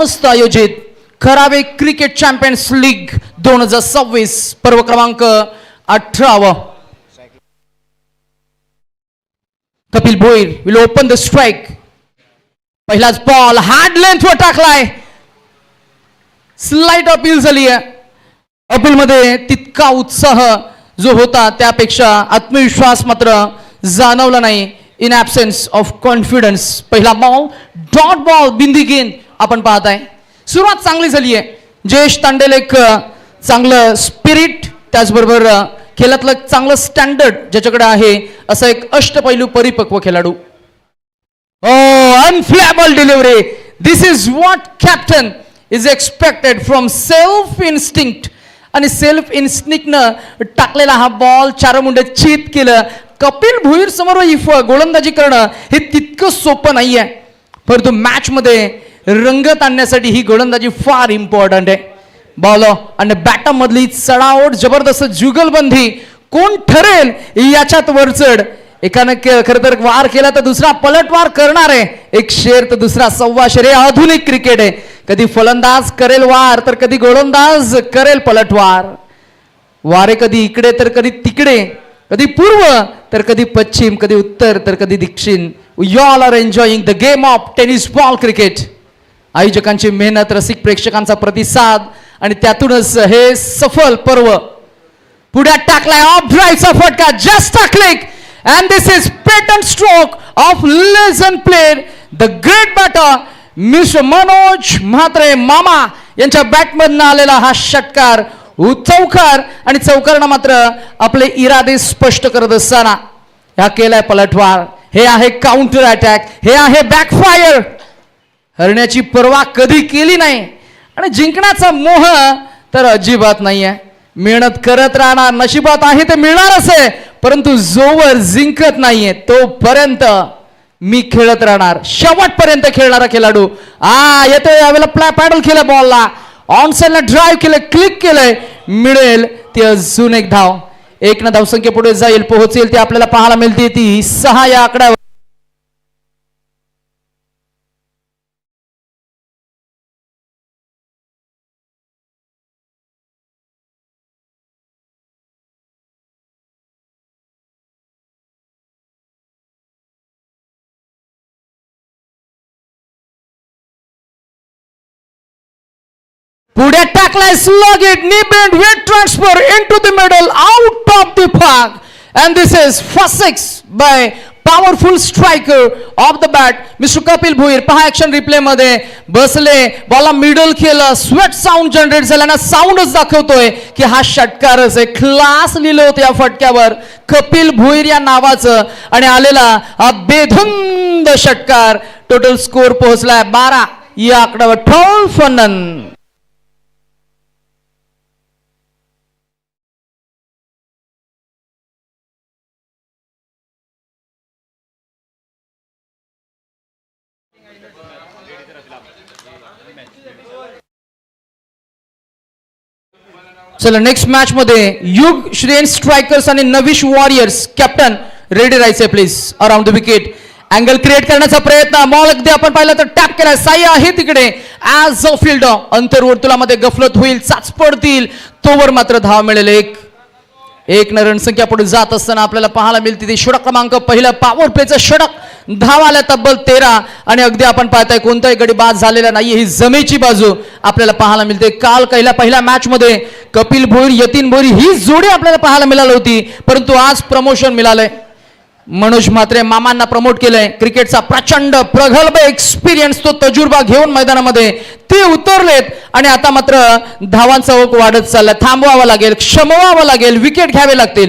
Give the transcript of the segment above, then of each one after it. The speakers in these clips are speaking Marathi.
मस्त आयोजित खरावे क्रिकेट चॅम्पियन्स लीग 2026 पर्व क्रमांक 18. Kapil Bhoir will open the strike. पहिलाच बॉल हार्ड लेंथ वर टाकलाय. स्लाइट अपील झाली आहे. अपील मध्ये तितका उत्साह जो होता त्यापेक्षा आत्मविश्वास मात्र जाणवला नाही. In absence of confidence. पहिला बॉल डॉट बॉल बिंदी गेंद आपण पाहताय. सुरुवात चांगली झाली आहे. जयेश तांडेल एक चांगलं स्पिरिट त्याचबरोबर खेळातलं चांगलं स्टँडर्ड ज्याच्याकडे आहे असा एक अष्टपैलू परिपक्व खेळाडू. Unplayable delivery. This is what captain is expected from self instinct. आणि सेल्फ इन्स्टिंक्टनं टाकलेला हा बॉल चार मुंडे चित केलं. कपिल भोईर समोर ही गोलंदाजी करणं हे तितकं सोपं नाही आहे. परंतु मॅच मध्ये रंगत आणण्यासाठी ही गोलंदाजी फार इम्पॉर्टंट आहे. बॉलर आणि बॅटर मधली चढाओढ जबरदस्त जुगलबंदी कोण ठरेल याच्यात वरचढ. एकानं खरं तर वार केला तर दुसरा पलटवार करणार आहे. एक शेर तर दुसरा सव्वा शेर. हे आधुनिक क्रिकेट आहे. कधी फलंदाज करेल वार तर कधी गोलंदाज करेल पलटवार. वारे कधी इकडे तर कधी तिकडे, कधी पूर्व तर कधी पश्चिम, कधी उत्तर तर कधी दक्षिण. You all are enjoying the game of tennis ball cricket. आयोजकांची मेहनत, रसिक प्रेक्षकांचा प्रतिसाद आणि त्यातूनच हे सफल पर्व. पुढे टाकलाय ऑफ ड्राईव्हचा फटका. Just a click and this is patent stroke of legend player the great batter mister Manoj Mhatre मामा यांच्या बॅटमधनं आलेला हा षटकार. चौकार आणि चौकारानं मात्र आपले इरादे स्पष्ट करत असताना ह्या केलाय पलटवार. हे आहे काउंटर अटॅक. हे आहे बॅकफायर. हरण्याची पर्वा कधी केली नाही आणि जिंकण्याचा मोह तर अजिबात नाहीये. मेहनत करत राहणार. नशिबात आहे ते मिळणारच आहे. परंतु जोवर जिंकत नाहीये तोपर्यंत मी खेळत राहणार. शेवटपर्यंत खेळणारा खेळाडू. येतोय यावेळेला पॅडल केलं बॉलला. ऑन साइडला ड्राईव्ह केलं, क्लिक केलंय. मिळेल ती अजून एक धाव. एक ना धावसंख्या पुढे जाईल, पोहोचेल ती आपल्याला पाहायला मिळते. ती 6 या आकड्यावर. पुढे टाकलाय slog it knee bend weight transfer into the middle out of the park and this is first six by powerful striker of the bat mister Kapil Bhoir. पहा ऍक्शन रिप्ले मध्ये बसले, बॉलला मिडल केलं, स्वेट साऊंड जनरेट झाला. साऊंडच दाखवतोय की हा षटकारच आहे. क्लास लिहिलं होतं या फटक्यावर कपिल भोईर या नावाचं आणि आलेला हा बेधुंद षटकार. टोटल स्कोर पोहोचलाय 12 या आकड्यावर. 12 for none. चला नेक्स्ट मॅच मध्ये युग श्रेन स्ट्रायकर्स आणि नविश वॉरियर्स कॅप्टन रेडी राहायचे please. Around the wicket angle create करण्याचा प्रयत्न. बॉल अगदी आपण पाहिलं तर टॅप केलाय. साई आहे तिकडे ऍज अ फिल्डर. अंतर्वर्तुळामध्ये गफलत होईल, चाच पडतील तोवर मात्र धाव मिळेल. एक न रणसंख्या पुढे जात असताना आपल्याला पाहायला मिळते ती षटक क्रमांक पहिला पॉवर प्लेचं षटक. धाव आल्या तब्बल 13 आणि अगदी आपण पाहताय कोणताही गडी बाद झालेला नाही. ही जमेची बाजू आपल्याला पाहायला मिळते. काल पहिल्या मॅच मध्ये कपिल भोईर यतीन भोईर ही जोडी आपल्याला पाहायला मिळाली होती. परंतु आज प्रमोशन मिळालंय. मनोज म्हात्रे मामांना प्रमोट केलंय. क्रिकेटचा प्रचंड प्रगल्भ एक्सपिरियन्स तो तजुर्बा घेऊन मैदानामध्ये ते उतरलेत आणि आता मात्र धावांचा ओघ वाढत चालला. थांबवावं लागेल, क्षमवावं लागेल, विकेट घ्यावे लागतील.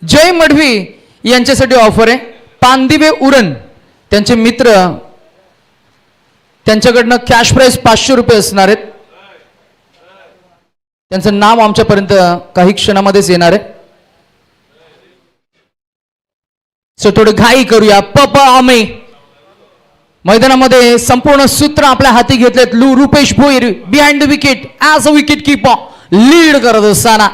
जय मढवी यांच्यासाठी ऑफर आहे. पानदिवे उरण त्यांचे मित्र त्यांच्याकडनं कॅश प्राइस 500 रुपये असणार आहेत. त्यांचं नाव आमच्यापर्यंत काही क्षणामध्येच येणार आहे. सो थोडं घाई करूया. पप आमे मैदानामध्ये संपूर्ण सूत्र आपल्या हाती घेतलेत. Rupesh Bhoir behind the wicket as a wicket keeper. Lead करत असताना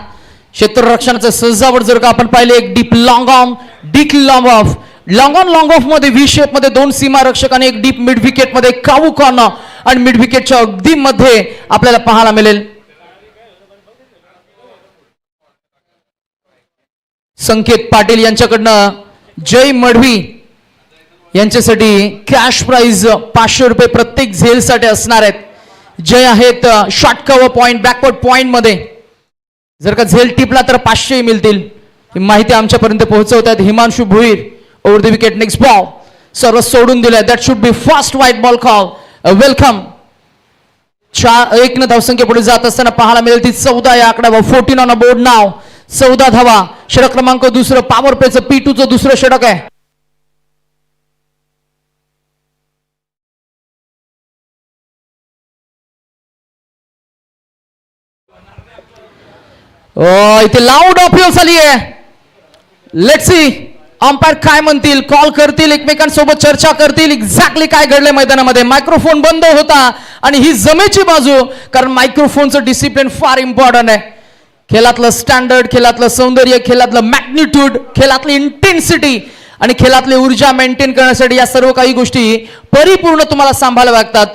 क्षेत्ररक्षणाचं सजावट जर का आपण पाहिले, एक deep long on, deep long of, long of मध्ये व्ही शेप मध्ये दोन सीमारक्षक आणि एक डीप मिड विकेट मध्ये कावू कॉर्नर आणि मिड विकेटच्या अगदी मध्ये आपल्याला पाहायला मिळेल. संकेत पाटील यांच्याकडनं जय मढवी यांच्यासाठी कॅश प्राइज 500 रुपये प्रत्येक झेलसाठी असणार आहेत. जय आहेत short cover point, backward point मध्ये, जर का झेल टिपला तर 500 मिळतील. ही माहिती आमच्यापर्यंत पोहोचवतात Himanshu Bhuir. Over the wicket, next ball सर्व सोडून दिलाय. That should be fast wide ball call. Welcome. 1 धावसंख्या पुढे जात असताना पाहायला मिळेल ती 14 या आकड्यावर. 14 ऑन अ बोर्ड नाव. 14 धावा. षटक क्रमांक दुसरं, पॉवर प्लेचं P2चं दुसरं षटक आहे. इथे लाऊड अपील झाली आहे. लेट्स सी अंपायर काय म्हणतील, कॉल करतील, एकमेकांसोबत चर्चा करतील, एक्झॅक्टली काय घडलंय मैदानामध्ये. मायक्रोफोन बंद होता आणि ही जमेची बाजू, कारण मायक्रोफोनचं डिसिप्लिन फार इम्पॉर्टंट आहे. खेळातलं स्टँडर्ड, खेळातलं सौंदर्य, खेळातलं मॅग्निट्यूड, खेळातली इंटेन्सिटी आणि खेळातली ऊर्जा मेंटेन करण्यासाठी या सर्व काही गोष्टी परिपूर्ण तुम्हाला सांभाळाव्या लागतात.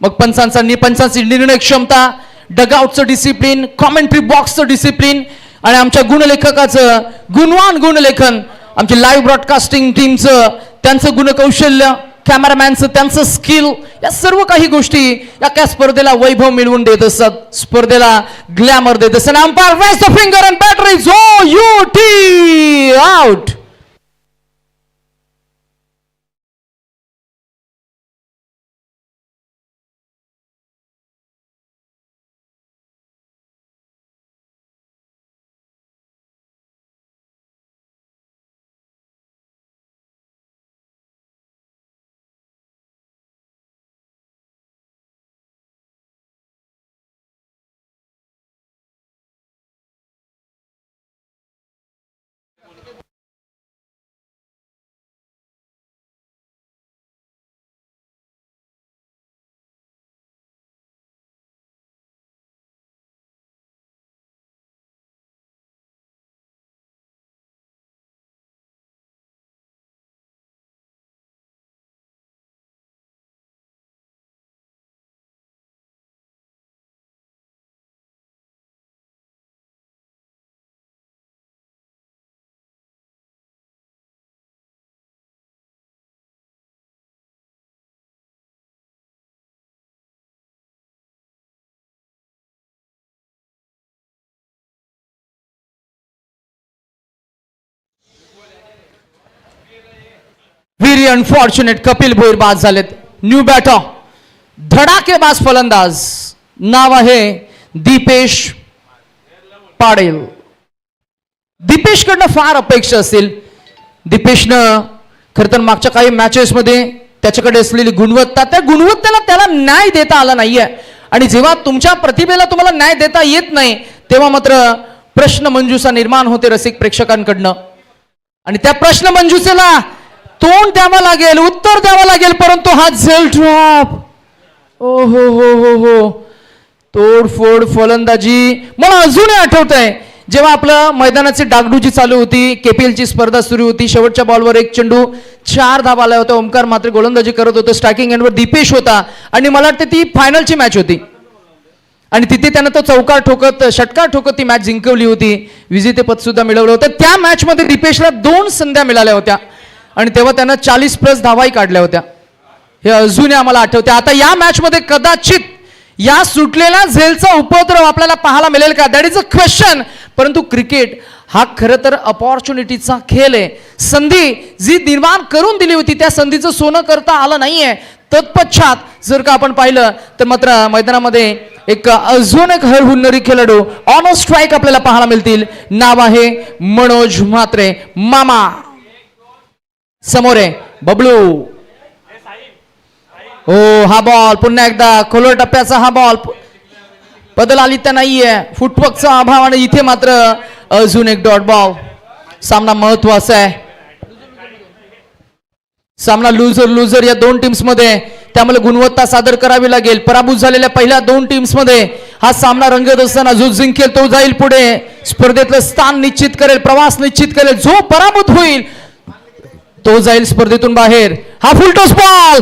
मग पंचांची निर्णय क्षमता, डगआउटचं डिसिप्लिन, कॉमेंट्री बॉक्सचं डिसिप्लिन आणि आमच्या गुणलेखकाचं गुणवान गुणलेखन, आमची लाईव्ह ब्रॉडकास्टिंग टीमचं त्यांचं गुणकौशल्य, कॅमेरामॅनचं त्यांचं स्किल, या सर्व काही गोष्टी या काय स्पर्धेला वैभव मिळवून देत असतात, स्पर्धेला ग्लॅमर देत असतात. Umpire raise the finger and batter is OUT out. Very unfortunate, Kapil Bhoir बाद झालेत. न्यू बॅटर, धडाकेबाज फलंदाज, नाव आहे दीपेश पाडेल. दीपेशकडनं फार अपेक्षा असतील. दीपेशनं खरं तर मागच्या काही मॅचेस मध्ये त्याच्याकडे असलेली गुणवत्ता, त्या गुणवत्तेला त्याला न्याय देता आला नाहीये. आणि जेव्हा तुमच्या प्रतिभेला तुम्हाला न्याय देता येत नाही, तेव्हा मात्र प्रश्न मंजुषा निर्माण होते रसिक प्रेक्षकांकडनं. आणि त्या प्रश्न मंजुषेला तोंड द्यावं लागेल, उत्तर द्यावं लागेल. परंतु हा झेल ड्रॉप, ओ हो हो हो हो, तोडफोड फलंदाजी. मला अजूनही आठवत आहे जेव्हा आपलं मैदानाची डागडुजी चालू होती, KPL ची स्पर्धा सुरू होती. शेवटच्या बॉलवर एक चेंडू 4 धावा आला होता. ओमकार मात्र गोलंदाजी करत होता. स्ट्रायकिंग एंडवर दीपेश होता आणि मला वाटतं ती फायनलची मॅच होती आणि तिथे त्यानं तो चौकार ठोकत, षटकार ठोकत ती मॅच जिंकवली होती. विजेतेपद सुद्धा मिळवलं होतं. त्या मॅच मध्ये दीपेशला 2 संध्या मिळाल्या होत्या आणि तेव्हा त्यानं 40+ धावाही काढल्या होत्या. हे अजूनही आम्हाला आठवते. आता या मॅच मध्ये कदाचित या सुटलेल्या झेलचा उपद्रव आपल्याला पाहायला मिळेल का, दॅट इज अ क्वेश्चन. परंतु क्रिकेट हा खरं तर अपॉर्च्युनिटीचा खेळ आहे. संधी जी निर्माण करून दिली होती त्या संधीचं सोनं करता आलं नाहीये. तत्पश्चात जर का आपण पाहिलं तर मात्र मैदानामध्ये एक अजून एक हरहुन्नरी खेळाडू ऑन स्ट्राईक आपल्याला पाहायला मिळतील. नाव आहे मनोज म्हात्रे. मामा समोर आहे बबलू. हो, हा बॉल पुन्हा एकदा खोलवर टप्प्याचा हा बॉल, बदल आली तर नाहीये, फुटवर्कचा अभाव आणि इथे मात्र अजून एक डॉट बॉल. सामना महत्वाचा आहे. सामना लुझर या दोन टीम्स मध्ये त्यामुळे गुणवत्ता सादर करावी लागेल. पराभूत झालेल्या पहिल्या 2 टीम्समध्ये हा सामना रंगत असताना जो जिंकेल तो जाईल पुढे, स्पर्धेतलं स्थान निश्चित करेल, प्रवास निश्चित करेल. जो पराभूत होईल तो जाईल स्पर्धेतून बाहेर. हा फुलटॉस बॉल,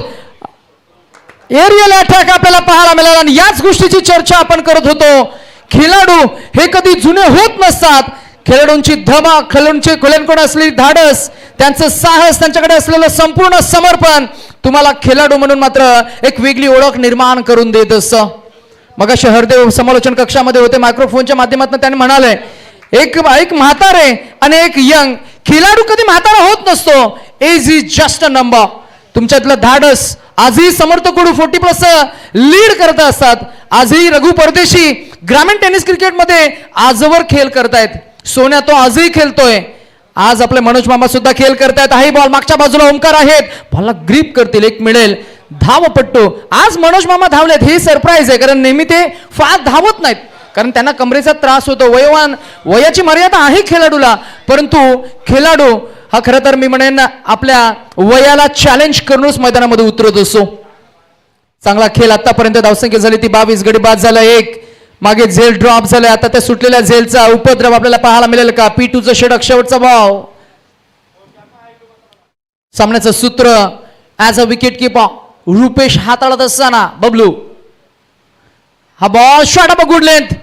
एरियल अटॅक आपल्याला पाहायला मिळाला आणि याच गोष्टीची चर्चा आपण करत होतो. खेळाडू हे कधी जुने होत नसतात. खेळाडूंची धमक, खेळाडूंकडे असलेली धाडस, त्यांचं साहस, त्यांच्याकडे असलेलं संपूर्ण समर्पण तुम्हाला खेळाडू म्हणून मात्र एक वेगळी ओळख निर्माण करून देत असतं. मगाशी हरदेव समालोचन कक्षामध्ये होते, मायक्रोफोनच्या माध्यमातून त्यांनी म्हणाले एक म्हातारे आणि एक यंग. खेळाडू कधी म्हातारा होत नसतो. Age is just a number. तुमच्यातलं धाडस आजही समर्थ कोडू 40+ लीड करत असतात. आजही रघु परदेशी ग्रामीण टेनिस क्रिकेटमध्ये आजवर खेळ करतायत. सोन्या तो आजही खेळतोय. आज आपले मनोज मामा सुद्धा खेळ करतायत. हाही बॉल मागच्या बाजूला ओमकार आहेत, बॉलला ग्रीप करतील, एक मिळेल. धावपट्टू आज मनोज मामा धावलेत, हे सरप्राईज आहे, कारण नेहमी ते फार धावत नाहीत, कारण त्यांना कमरेचा त्रास होतो. वयाची मर्यादा आहे खेळाडूला, परंतु खेळाडू हा खरं तर मी म्हणेन आपल्या वयाला चॅलेंज करूनच मैदानामध्ये उतरत असतो. चांगला खेळ आतापर्यंत. धावसंख्या झाली ती 22, गडी बाद झाला 1. मागे झेल ड्रॉप झालाय. आता त्या सुटलेल्या झेलचा उपद्रव आपल्याला पाहायला मिळेल का? P2चं षटक, शेवटचा भाव. सामन्याचं सूत्र as a wicket keeper Rupesh हाताळत असताना बबलू. हा ball short of good length.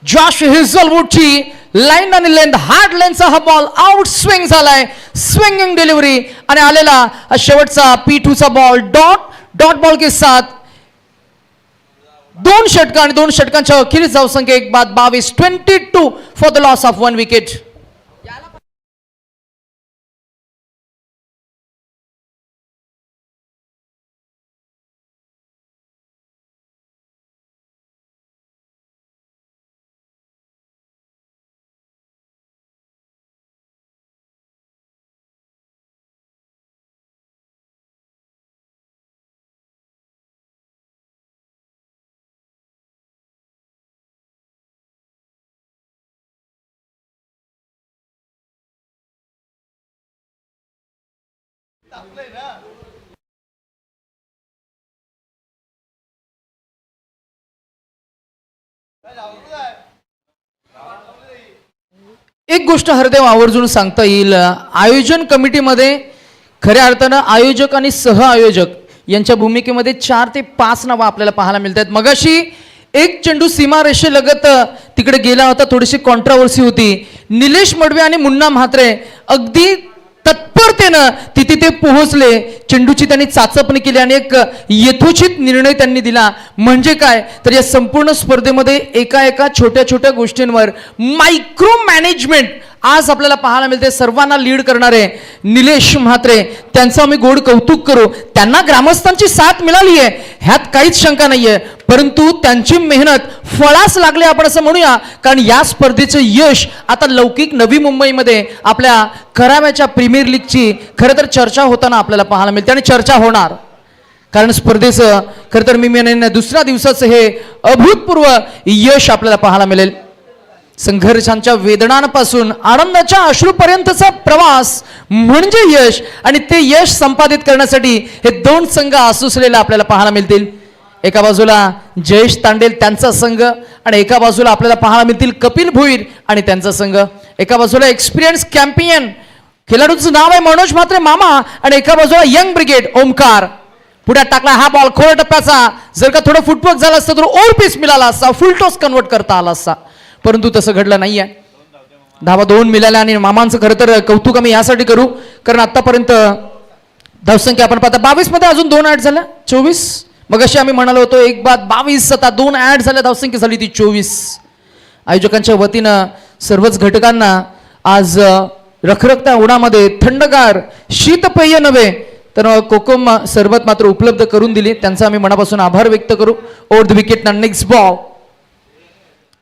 Josh हेझलवूडची लाईन आणि लेंथ, हार्ड लेंथचा हा बॉल आउट स्विंग झालाय. स्विंगिंग डिलिव्हरी आणि आलेला हा शेवटचा P2चा बॉल. डॉट बॉल के साथ 2 षटकं आणि 2 षटकांच्या अखेरीस धावसंख्या 1 बाद 22. 22 for the loss of 1 wicket. एक गोष्ट हरदेव आवर्जून सांगता येईल, आयोजन कमिटीमध्ये खऱ्या अर्थानं आयोजक आणि सह आयोजक यांच्या भूमिकेमध्ये 4 ते 5 नावं आपल्याला पाहायला मिळतात. मगाशी एक चेंडू सीमारेषेलगत तिकडे गेला होता, थोडीशी कॉन्ट्रावर्सी होती. निलेश मडवे आणि मुन्ना म्हात्रे अगदी तत्परतेनं तिथे ते पोहोचले. चेंडूची त्यांनी चाचपणी केली आणि एक यथोचित निर्णय त्यांनी दिला. म्हणजे काय तर या संपूर्ण स्पर्धेमध्ये एका छोट्या छोट्या गोष्टींवर मायक्रो मॅनेजमेंट आज आपल्याला पाहायला मिळते. सर्वांना लीड करणारे निलेश म्हात्रे, त्यांचं आम्ही गोड कौतुक करू. त्यांना ग्रामस्थांची साथ मिळाली आहे, ह्यात काहीच शंका नाहीये, परंतु त्यांची मेहनत फळास लागले आपण असं म्हणूया. कारण या स्पर्धेचं यश आता लौकिक नवी मुंबईमध्ये आपल्या कराव्याच्या प्रीमियर लीगची खरं तर चर्चा होताना आपल्याला पाहायला मिळते आणि चर्चा होणार. कारण स्पर्धेचं खरं तर मी म्हणेन 2ऱ्या दिवसाचं हे अभूतपूर्व यश आपल्याला पाहायला मिळेल. संघर्षांच्या वेदनांपासून आनंदाच्या अश्रूपर्यंतचा प्रवास म्हणजे यश, आणि ते यश संपादित करण्यासाठी हे 2 संघ असुसलेले आपल्याला पाहायला मिळतील. एका बाजूला जयेश तांडेल त्यांचा संघ आणि एका बाजूला आपल्याला पाहायला मिळतील कपिल भोईर आणि त्यांचा संघ. एका बाजूला एक्सपिरियन्स चॅम्पियन खेळाडूचं नाव आहे मनोज म्हात्रे मामा आणि एका बाजूला यंग ब्रिगेड ओमकार. पुढे टाकला हा बॉल खोल टप्प्याचा. जर का थोडं फुटवर्क झालं असतं तर ओव्हर पीस मिळाला असता, फुल टॉस कन्वर्ट करता आला असता, परंतु तसं घडलं नाहीये. धावा 2 मिळाल्या आणि मामांचं खरं तर कौतुक आम्ही यासाठी करू कारण आतापर्यंत धावसंख्या आपण पाहता 22 मध्ये अजून 2 ऍड झाल्या 24. मग अशी आम्ही म्हणालो होतो 1 बाद 22, आता 2 ऍड झाल्या, धावसंख्या झाली ती 24. आयोजकांच्या वतीनं सर्वच घटकांना आज रखरखत्या उन्हामध्ये थंडगार शीतपेय नव्हे तर कोकम सरबत मात्र उपलब्ध करून दिली. त्यांचा आम्ही मनापासून आभार व्यक्त करू. ओव्हर द विकेट ना नेक्स्ट बॉल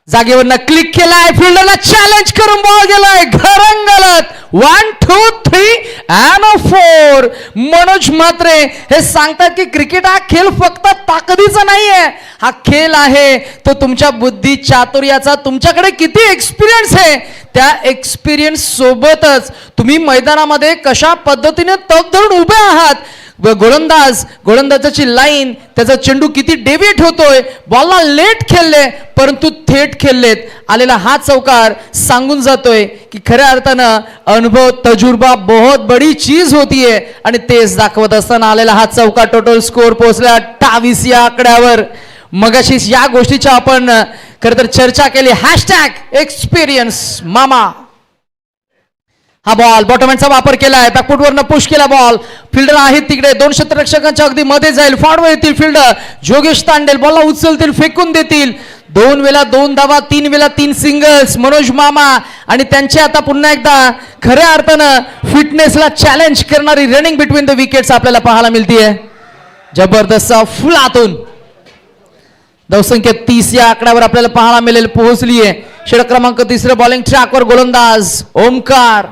जागेवरनं क्लिक केलाय, फिल्डरला चॅलेंज करून बॉल गेलाय घरंगलत. 1 2 3 and 4. मनोज म्हात्रे हे सांगतात की क्रिकेट हा खेळ फक्त ताकदीचा नाहीये, हा खेळ आहे तो तुमच्या बुद्धी चातुर्याचा. तुमच्याकडे किती एक्सपिरियन्स आहे, त्या एक्सपिरियन्स सोबतच तुम्ही मैदानामध्ये कशा पद्धतीने तग धरून उभे आहात. गोलंदाजाची लाईन, त्याचा चेंडू किती डेव्हिएट होतोय, बॉलला लेट खेळले परंतु थेट खेळलेत. आलेला हा चौकार सांगून जातोय की खऱ्या अर्थानं अनुभव तजुर्बा बहुत बडी चीज होतीये. आणि तेच दाखवत असताना आलेला हा चौकार टोटल स्कोर पोहोचला 28 या आकड्यावर. मगाशीच या गोष्टीच्या आपण खरं तर चर्चा केली. #एक्सपिरियन्स मामा. हा बॉल बॉटमहँडचा वापर केलाय, बॅकफुटवरनं पुश केला बॉल. फिल्डर आहेत तिकडे, 2 क्षेत्ररक्षकांच्या अगदी मध्ये जाईल, फॉरवर्ड येतील फिल्डर जोगेश तांडेल, बॉलला उचलतील, फेकून देतील. 2 वेळा 2 धावा, 3 वेळा 3 सिंगल्स मनोज मामा. आणि त्यांचे आता पुन्हा एकदा खऱ्या अर्थानं फिटनेसला चॅलेंज करणारी रनिंग बिटवीन द विकेट्स आपल्याला पाहायला मिळतीये. जबरदस्त फुलातून धावसंख्या 30 या आकड्यावर आपल्याला पाहायला मिळेल पोहोचलीये. षटक क्रमांक 3 बॉलिंग ट्रॅकवर गोलंदाज ओमकार.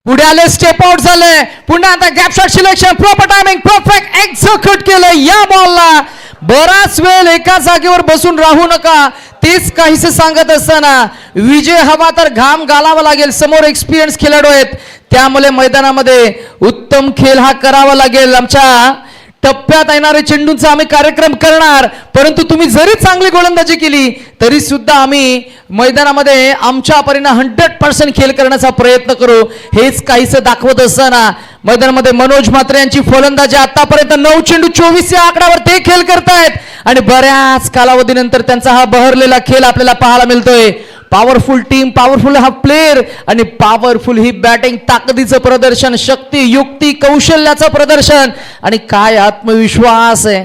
पुढे आले, स्टेप आउट झाले, पुन्हा आता gap shot selection, proper timing, perfect execute केलं. या बॉलला बराच वेळ एका जागेवर बसून राहू नका, तेच काहीसे सांगत असताना विजय हवा तर घाम घालावा लागेल. समोर एक्सपिरियन्स खेळाडू आहेत, त्यामुळे मैदानामध्ये उत्तम खेळ हा करावा लागेल. आमच्या टप्प्यात येणारे चेंडूंचा आम्ही कार्यक्रम करणार, परंतु तुम्ही जरी चांगली गोलंदाजी केली तरी सुद्धा आम्ही मैदानामध्ये आमच्या परीने 100% खेळ करण्याचा प्रयत्न करू. हेच काहीसं दाखवत असताना मैदानामध्ये मनोज म्हात्रे यांची फलंदाजी आतापर्यंत 9 चेंडू 24 या आकड्यावर ते खेळ करतायत. आणि बऱ्याच कालावधीनंतर त्यांचा हा बहरलेला खेळ आपल्याला पाहायला मिळतोय. पॉवरफुल टीम, पॉवरफुल हा प्लेअर आणि पॉवरफुल ही बॅटिंग. ताकदीचं प्रदर्शन, शक्ती, युक्ती, कौशल्याचं प्रदर्शन आणि काय आत्मविश्वास आहे.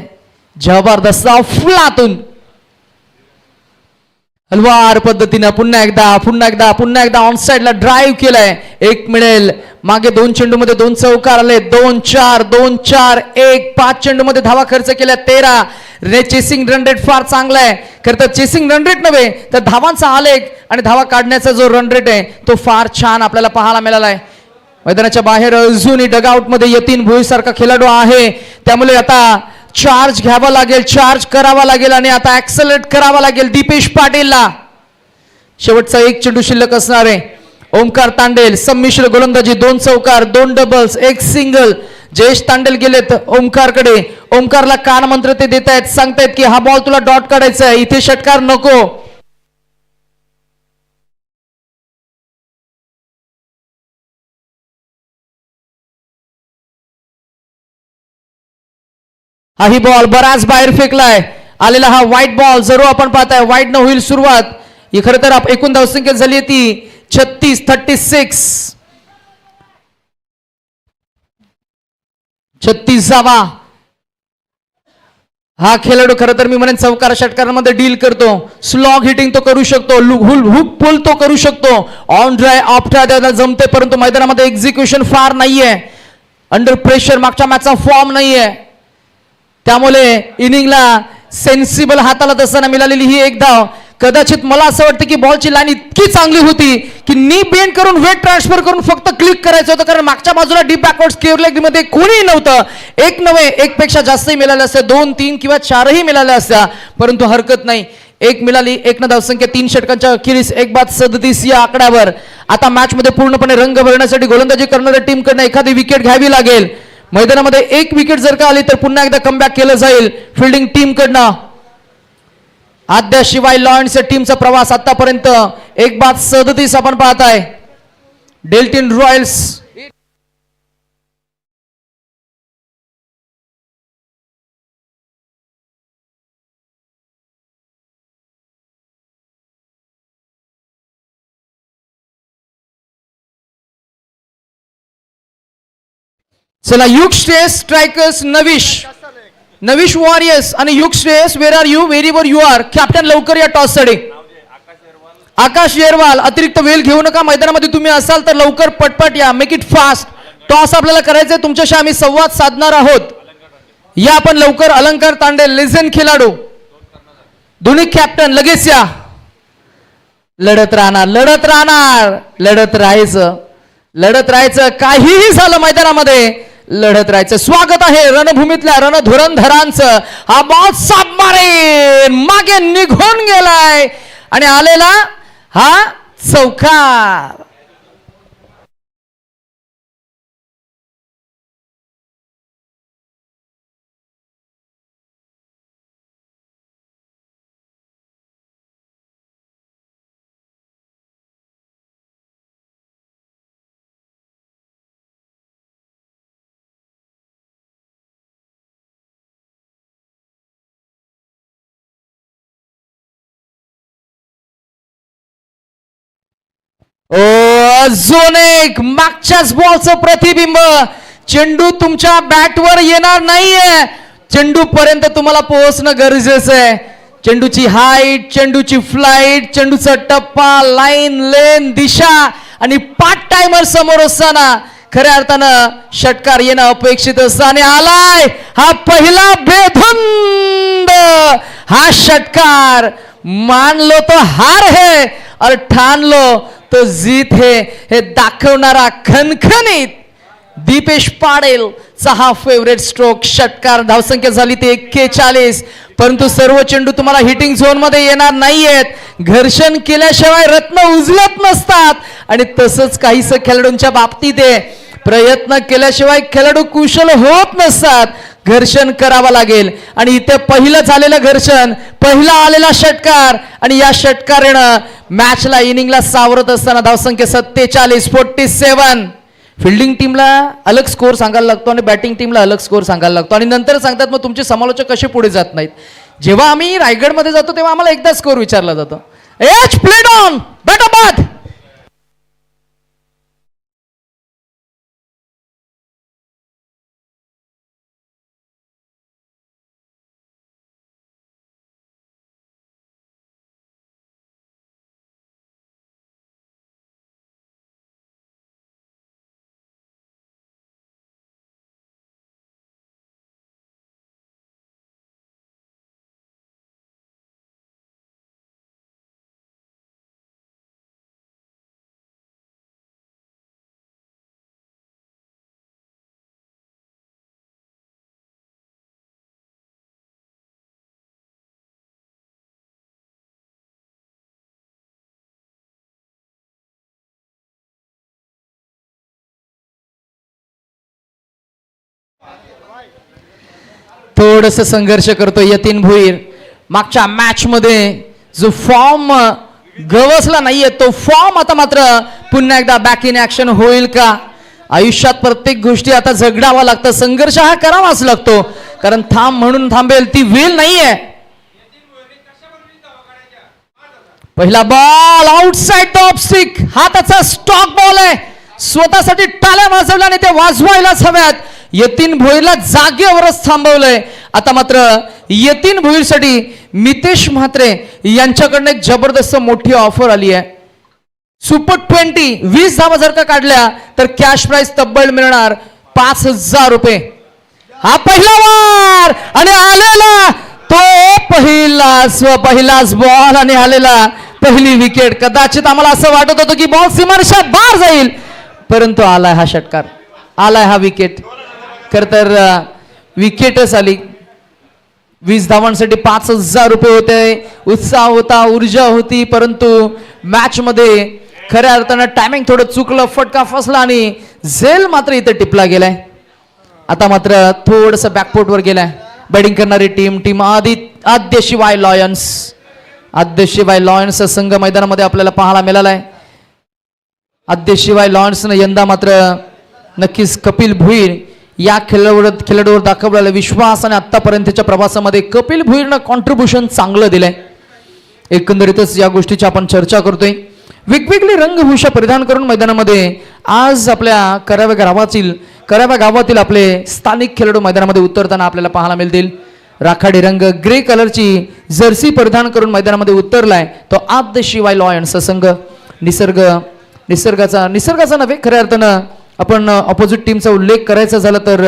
जबरदस्त फुलातून हलवार पद्धतीनं पुन्हा एकदा ऑन साइडला ड्राईव्ह केलाय. 1 मिळेल. मागे 2 चेंडूमध्ये 2 चौकार आले, 2-4 2-4 1. 5 चेंडूमध्ये धावा खर्च केल्या 13. चेसिंग रन रेट फार चांगला आहे. खरं तर चेसिंग रन रेट नव्हे तर धावांचा आलेख आणि धावा काढण्याचा जो रन रेट आहे तो फार छान आपल्याला पाहायला मिळाला आहे. मैदानाच्या बाहेर अजूनही डगआउटमध्ये यतीन भोई सारखा खेळाडू आहे, त्यामुळे आता चार्ज घ्यावा लागेल, चार्ज करावा लागेल आणि आता ऍक्सलरेट करावा लागेल दीपेश पाटीलला. शेवटचा 1 चेंडू शिल्लक असणार आहे. ओमकार तांडेल संमिश्र गोलंदाजी, 2 चौकार 2 डबल्स 1 सिंगल. जयेश तांडेल गेलेत ओमकारकडे. ओमकारला कान मंत्र ते देत आहेत, सांगतायत की हा बॉल तुला डॉट काढायचा आहे, इथे षटकार नको. हाही बॉल बराच बाहेर फेकलाय. आलेला हा व्हाईट बॉल जरूर आपण पाहताय, व्हाईट न होईल सुरुवात. ही खरं तर एकूण धावसंख्या झाली ती 36. 36 हा खेळाडू खरं तर मी म्हणेन चौकार षटकारांमध्ये डील करतो. स्लॉग हिटिंग तो करू शकतो, हुक पुल तो करू शकतो, ऑन ड्राय ऑफ ड्राय द्यायला जमते, परंतु मैदानामध्ये एक्झिक्युशन फार नाहीये. अंडर प्रेशर मागच्या मॅचचा फॉर्म नाहीये, त्यामुळे इनिंगला सेन्सिबल हाताला असताना मिळालेली ही 1 धाव. कदाचित मला असं वाटतं की बॉलची लाईन इतकी चांगली होती की नी बेंड करून वेट ट्रान्सफर करून फक्त क्लिक करायचं होतं, कारण मागच्या बाजूला डीप बॅकवर्ड स्क्वेअर लेग मध्ये कोणीही नव्हतं. 1 नव्हे 1 पेक्षा जास्तही मिळाल्या असत्या, 2 3 किंवा 4ही मिळाल्या असत्या, परंतु हरकत नाही. 1 मिळाली. 1 न धावसंख्या 3 षटकांच्या अखेरीस 1/37 या आकड्यावर. आता मॅच मध्ये पूर्णपणे रंग भरण्यासाठी गोलंदाजी करणाऱ्या टीम कडनं एखादी विकेट घ्यावी लागेल. मैदानामध्ये 1 विकेट जर का आली तर पुन्हा एकदा कमबॅक केलं जाईल फिल्डिंग टीम कडनं. आद्याशिवाय लॉयन्स टीमचा प्रवास आतापर्यंत 1/37 आपण पाहताय. डेल्टिन रॉयल्स चला युग श्रेयस स्ट्रायकर्स नविश वॉरियर्स आणि Yug Shreyas where are you, wherever you are. Captain लवकर या टॉस साठी. आकाश येरवाल अतिरिक्त वेळ घेऊ नका, मैदानामध्ये तुम्ही असाल तर लवकर पटपट या, मेक इट फास्ट. टॉस आपल्याला करायचंय, तुमच्याशी आम्ही संवाद साधणार आहोत. या आपण लवकर. अलंकार तांडे लेजेंड खेळाडू, दोन्ही कॅप्टन लगेच या. लढत राहायचं काहीही झालं मैदानामध्ये लढत राहायचं. स्वागत आहे रणभूमीतल्या रणधुरंधरांचं. हा बॉल सबमारे मागे निघून गेलाय आणि आलेला हा चौकार. अजून एक मागच्याच बॉलचं प्रतिबिंब. चेंडू तुमच्या बॅटवर येणार नाहीये, चेंडू पर्यंत तुम्हाला पोहोचणं गरजेचं आहे. चेंडूची हाईट, चेंडूची फ्लाईट, चेंडूचा टप्पा, लाईन, लेन, दिशा आणि पार्ट टाइमर समोर असताना खऱ्या अर्थानं षटकार येणं अपेक्षित असतं. आणि आलाय हा पहिला बेधुंद हा षटकार. मान लो तो हार है और ठान लो तो जीत है, हे दाखवणारा खणखणीत दीपेश पाडेल चा हा फेवरेट स्ट्रोक षटकार. धावसंख्या झाली ती 41, परंतु सर्व चेंडू तुम्हाला हिटिंग झोन मध्ये येणार नाहीयेत. घर्षण केल्याशिवाय रत्न उजलत नसतात आणि तसंच काहीसं खेळाडूंच्या बाबतीत आहे. प्रयत्न केल्याशिवाय खेळाडू कुशल होत नसतात, घर्षण करावं लागेल. आणि इथे पहिलं झालेलं घर्षण, पहिला आलेला षटकार आणि या षटकारानं मॅचला इनिंगला सावरत असताना धावसंख्या 47. फिल्डिंग टीमला अलग स्कोर सांगायला लागतो आणि बॅटिंग टीमला अलग स्कोर सांगायला लागतो आणि नंतर सांगतात मग तुमचे समालोचक कसे पुढे जात नाहीत. जेव्हा आम्ही रायगडमध्ये जातो तेव्हा आम्हाला एकदा स्कोर विचारला जातो, एच प्लेड ऑन बॅट बाद. थोडस संघर्ष करतो यतीन भोईर. मागच्या मॅच मध्ये जो फॉर्म गवसला नाहीये तो फॉर्म आता मात्र पुन्हा एकदा बॅक इन ऍक्शन होईल का? आयुष्यात प्रत्येक गोष्टी आता झगडावा लागतं, संघर्ष हा करावाच लागतो, कारण थांब म्हणून थांबेल ती वेळ नाहीये. पहिला ball outside the of stick, हा त्याचा स्टॉक बॉल आहे. स्वतःसाठी टाळ्या वाजवल्या आणि ते वाजवायलाच हव्यात. यतीन भोईरला जागेवरच थांबवलंय. आता मात्र यतीन भोईरसाठी मितेश म्हात्रे यांच्याकडनं एक जबरदस्त मोठी ऑफर आली आहे. सुपर 20 धावा जर का काढल्या तर कॅश प्राइस तब्बल मिळणार 5,000 रुपये. हा पहिला वार आणि आलेला तो पहिलाच बॉल आणि आलेला पहिली विकेट. कदाचित आम्हाला असं वाटत होतं की बॉल सीमारेषा बाहेर जाईल, परंतु आलाय हा षटकार, आलाय हा विकेट. खर तर विकेटच आली. 20 धावांसाठी 5,000 रुपये होते. उत्साह होता, ऊर्जा होती, परंतु मॅच मध्ये खऱ्या अर्थानं टायमिंग थोडं चुकलं, फटका फसला आणि झेल मात्र इथे टिपला गेलाय. आता मात्र थोडस बॅकफुटवर गेलाय बॅटिंग करणारी टीम आद्य शिवाय लॉयन्स संघ मैदानामध्ये आपल्याला पाहायला मिळालाय. आद्य शिवाय लॉयन्सनं यंदा मात्र नक्कीच कपिल भुईर या खेळाडूवर दाखवलेला विश्वास आणि आतापर्यंतच्या प्रवासामध्ये कपिल भुईरनं कॉन्ट्रीब्युशन चांगलं दिलंय. एकंदरीतच या गोष्टीची आपण चर्चा करतोय. वेगवेगळी रंगभूषा परिधान करून मैदानामध्ये आज आपल्या कराव्या गावातील आपले स्थानिक खेळाडू मैदानामध्ये उतरताना आपल्याला पाहायला मिळतील. राखाडी रंग ग्रे कलरची जर्सी परिधान करून मैदानामध्ये उतरलाय तो आद्य शिवाय लॉयन्स संघ. निसर्गाचा नव्हे, खऱ्या अर्थानं आपण ऑपोजिट टीमचा उल्लेख करायचा झाला तर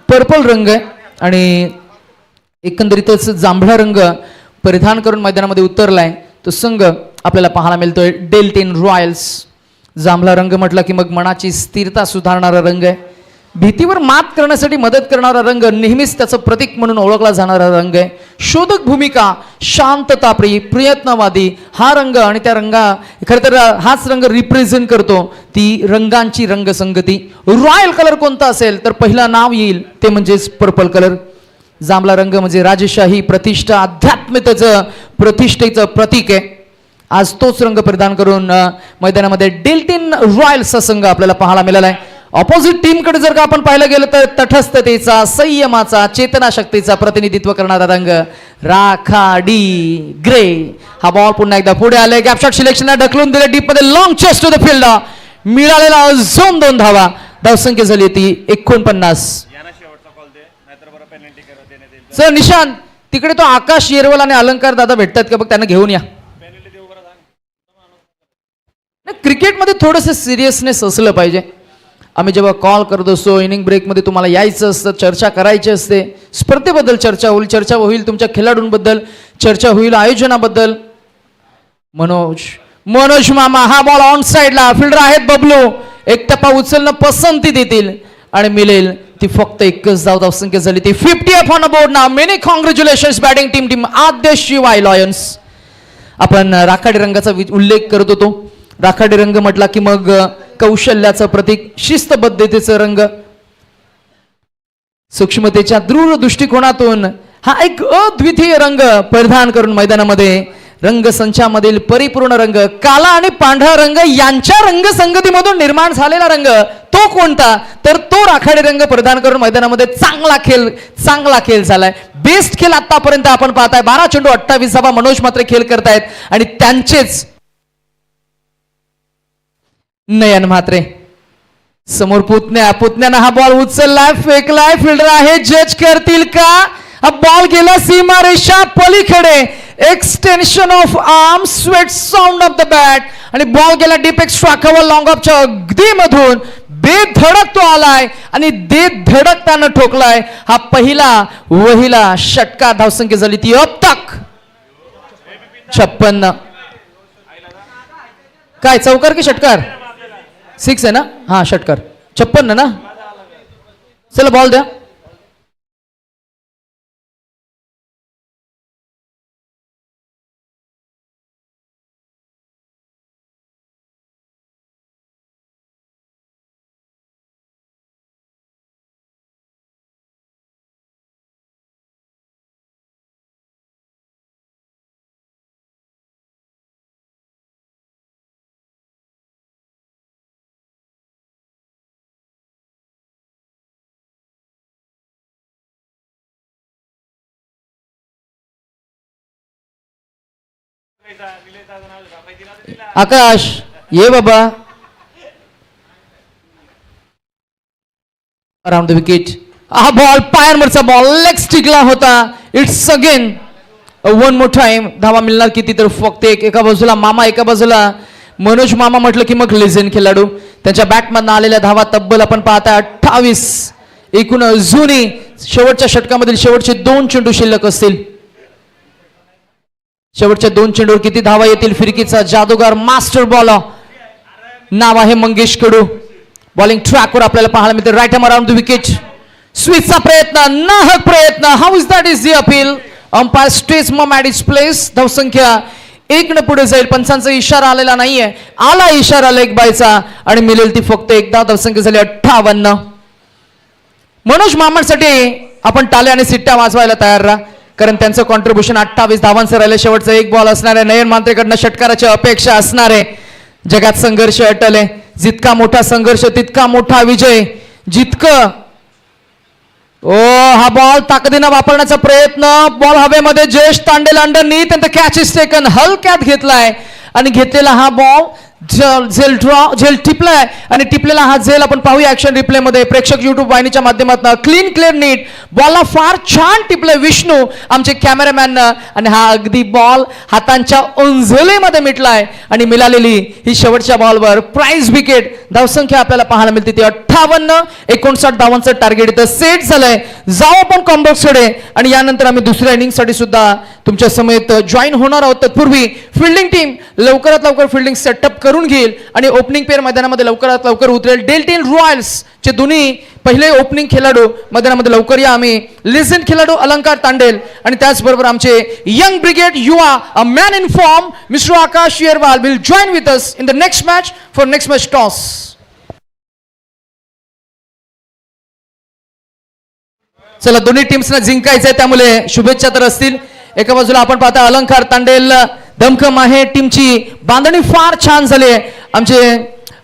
पर्पल रंग आहे आणि एकंदरीतच जांभळा रंग परिधान करून मैदानामध्ये उतरलाय तो संघ आपल्याला पाहायला मिळतोय डेल्टिन रॉयल्स. जांभळा रंग म्हटला की मग मनाची स्थिरता सुधारणारा रंग आहे. भीतीवर मात करण्यासाठी मदत करणारा रंग, नेहमीच त्याचं प्रतीक म्हणून ओळखला जाणारा रंग आहे. शोधक भूमिका, शांतताप्रिय, प्रयत्नवादी हा रंग आणि त्या खरं तर हाच रंग रिप्रेझेंट करतो ती रंगांची रंगसंगती. रॉयल कलर कोणता असेल तर पहिला नाव येईल ते म्हणजेच पर्पल कलर. जांभळा रंग म्हणजे राजशाही, प्रतिष्ठा, अध्यात्मतेचं प्रतिष्ठेचं प्रतीक आहे. आज तोच रंग परिधान करून मैदानामध्ये डेल्टिन रॉयल्सचा संघ आपल्याला पाहायला मिळाला आहे. ऑपोजिट टीमकडे जर का आपण पाहिलं गेलं तर तटस्थतेचा, संयमाचा, चेतनाशक्तीचा प्रतिनिधित्व करणारा रंग राखाडी ग्रे. हा बॉल पुन्हा एकदा पुढे आले. गॅपशॉट सिलेक्शनला ढकलून दिले डीप मध्ये. Long chest to the field. मिळालेला झोन 2 धावा. धावसंख्या झाली ती 49. सर निशांत तिकडे तो आकाश येरवल आणि अलंकार दादा भेटतात का बघ, त्यांना घेऊन या. क्रिकेटमध्ये थोडंसं सिरियसनेस असलं पाहिजे. आम्ही जेव्हा कॉल करत असतो इनिंग ब्रेकमध्ये तुम्हाला यायचं असतं, चर्चा करायची असते, स्पर्धेबद्दल चर्चा होईल, तुमच्या खेळाडूंबद्दल चर्चा होईल, आयोजनाबद्दल. मनोज मामा हा बॉल ऑन साइडला. फिल्डर आहेत बबलू. एक टप्पा उचलणं पसंती देतील आणि मिळेल ती फक्त 1 धाव. धावसंख्या झाली ती 50 ऑन बोर्ड ना. मेनी कॉंग्रॅच्युलेशन्स बॅटिंग टीम आद्य शिवाय लॉयन्स. आपण राखाडी रंगाचा उल्लेख करत होतो. राखाडी रंग म्हटला की मग कौशल्याचं प्रतीक, शिस्तबद्धतेचं रंग, सूक्ष्मतेच्या दृढ दृष्टिकोनातून हा एक अद्वितीय रंग परिधान करून मैदानामध्ये रंगसंचामधील परिपूर्ण रंग, काला आणि पांढरा रंग यांच्या रंगसंगतीमधून निर्माण झालेला रंग तो कोणता, तर तो राखाडी रंग परिधान करून मैदानामध्ये चांगला खेळ झालाय. बेस्ट खेळ आतापर्यंत आपण पाहताय. 12 चेंडू 28 धावा. मनोज मात्र खेळ करतायत आणि त्यांचेच नयन म्हात्रे समोर. पुतण्यानं हा बॉल उचललाय, फेकलाय. फिल्डर आहे, जज करतील का? हा बॉल गेला सीमारेषा पलीकडे. Extension of arm, sweat sound of the bat आणि बॉल गेला डीप एक्स्ट्रा कव्हर लॉंग ऑफच्या अगदी मधून. बेधडक तो आलाय आणि धडक त्यानं ठोकलाय. हा वहिला षटकार. धावसंख्या झाली ती अब तक 56. काय चौकार की षटकार? 6 आहे ना? हा षटकार. 56 ना. चला बॉल द्या. आकाश ये बाबा. Around the wicket. हा बॉल पायांवरचा बॉल लेग स्टिकला होता. It's again 1 more time. धावा मिळणार किती, तर फक्त एका बाजूला मामा, एका बाजूला मनोज मामा म्हटलं की मग लेजेंड खेळाडू. त्यांच्या बॅटमधनं आलेल्या धावा तब्बल आपण पाहता 28. एकूण जुनी शेवटच्या षटकामधील शेवटचे 2 चेंडू शिल्लक असतील. शेवटच्या 2 चेंडूवर किती धावा येतील? फिरकीचा जादूगार, मास्टर बॉलर नाव आहे मंगेश कडू. बॉलिंग ट्रॅकवर आपल्याला पाहायला मिळते. Right arm around the wicket. स्विचचा प्रयत्न, नाहक प्रयत्न. How is that is the appeal. Umpire stays mum at his place. धावसंख्या 1 न पुढे जाईल. पंचांचा इशारा आलेला नाहीये. आला इशारा लेग बायचा आणि मिळेल ती फक्त 1 धाव. धावसंख्या झाली 58. मनोज मामांसाठी आपण टाळ्या आणि सिट्ट्या वाजवायला तयार राहा, कारण त्यांचं कॉन्ट्रीब्युशन 28 धावांचं राहिलं. शेवटचा 1 बॉल असणार आहे. नयन मांत्रेकडनं षटकाराची अपेक्षा असणार आहे. जगात संघर्ष अटल आहे. जितका मोठा संघर्ष तितका मोठा विजय. जितकं हा बॉल ताकदीनं वापरण्याचा प्रयत्न. बॉल हवेमध्ये. जयेश तांडेल अंडरनीथ आणि कॅच इज टेकन. हलक्यात घेतलाय आणि घेतलेला हा बॉल झेल टिपलाय आणि टिपलेला हा झेल आपण पाहूया ऍक्शन रिप्ले मध्ये. प्रेक्षक युट्यूब वाहिनीच्या माध्यमातून. क्लीन क्लिअर नीट. बॉलला फार छान टिपलंय विष्णू आमचे कॅमेरामॅन आणि हा अगदी बॉल हातांच्या उंजलीमध्ये मिटलाय आणि मिळालेली ही शेवटच्या बॉलवर प्राइज विकेट. धावसंख्या आपल्याला पाहायला मिळते ती 58. 59 धावांचं टार्गेट इथं सेट झालंय. जाऊ आपण कॉम्बॉक्सकडे आणि यानंतर आम्ही दुसऱ्या इनिंग साठी सुद्धा तुमच्या समेत जॉईन होणार आहोत. तत्पूर्वी फिल्डिंग टीम लवकरात लवकर फिल्डिंग सेटअप करून घेईल आणि ओपनिंग पेअर मैदानामध्ये लवकरात लवकर उतरेल. डेल्टिन रॉयल्स चे दोन्ही पहिले ओपनिंग खेळाडू मैदानामध्ये लवकर या. आम्ही लिजेंड खेळाडू अलंकार तांडेल आणि त्याचबरोबर आमचे यंग ब्रिगेड युवा a man in form mister Akash Yerwal will join with us in the next match for next match toss. चला दोन्ही टीम्सना जिंकायचंय त्यामुळे शुभेच्छा तर असतील. एका बाजूला आपण पाहता अलंकार तांडेल दमखम आहे. टीमची बांधणी फार छान झाली आहे. आमचे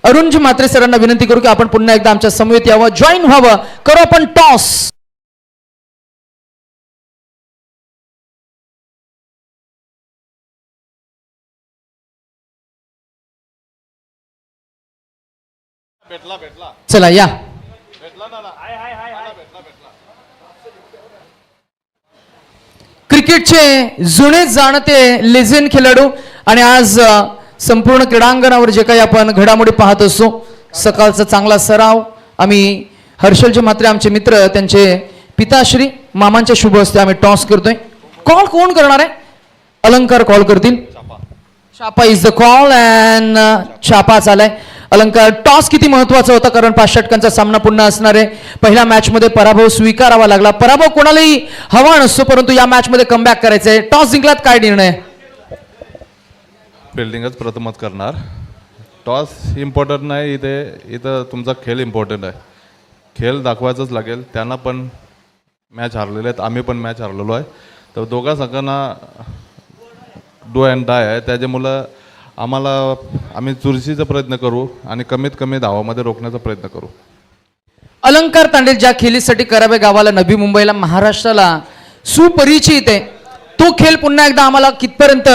अरुणजी म्हात्रे सरांना विनंती करू की आपण पुन्हा एकदा आमच्या समवेत यावं, जॉईन व्हावं. करू आपण टॉस. चला या. क्रिकेटचे जुने जाणते लेजेंड खेळाडू आणि आज संपूर्ण क्रीडांगणावर जे काही आपण घडामोडी पाहत असतो, सकाळचा चांगला सराव. आम्ही हर्षलजी म्हात्रे आमचे मित्र, त्यांचे पिताश्री मामांच्या शुभ हस्ते आम्ही टॉस करतोय. कॉल कोण करणार आहे? अलंकार कॉल करतील. छापा इज द कॉल अँड छापा चालाय. अलंकार, टॉस किती महत्वाचा होता, कारण 5 षटकांचा सामना पुन्हा असणार आहे. पहिल्या मॅच मध्ये पराभव स्वीकारावा लागला. पराभव कोणालाही हवा नसतो, परंतु या मॅच मध्ये कमबॅक करायचंय. टॉस जिंकलात, काय निर्णय? फिल्डिंगच प्रथमच करणार. टॉस इम्पॉर्टंट नाही, इथं तुमचा खेळ इम्पॉर्टंट आहे. खेळ दाखवायचंच लागेल. त्यांना पण मॅच हारलेले आहेत, आम्ही पण मॅच हारलेलो आहे. तर दोघा संघांना डू अँड डाय आहे. त्याच्यामुळं आम्ही चुरशीचा प्रयत्न करू आणि कमीत कमी धावामध्ये रोखण्याचा प्रयत्न करू. अलंकार तांडेल ज्या खेळीसाठी करावे गावाला, नवी मुंबईला, महाराष्ट्राला सुपरिचित आहे, तो खेळ पुन्हा एकदा आम्हाला कितपर्यंत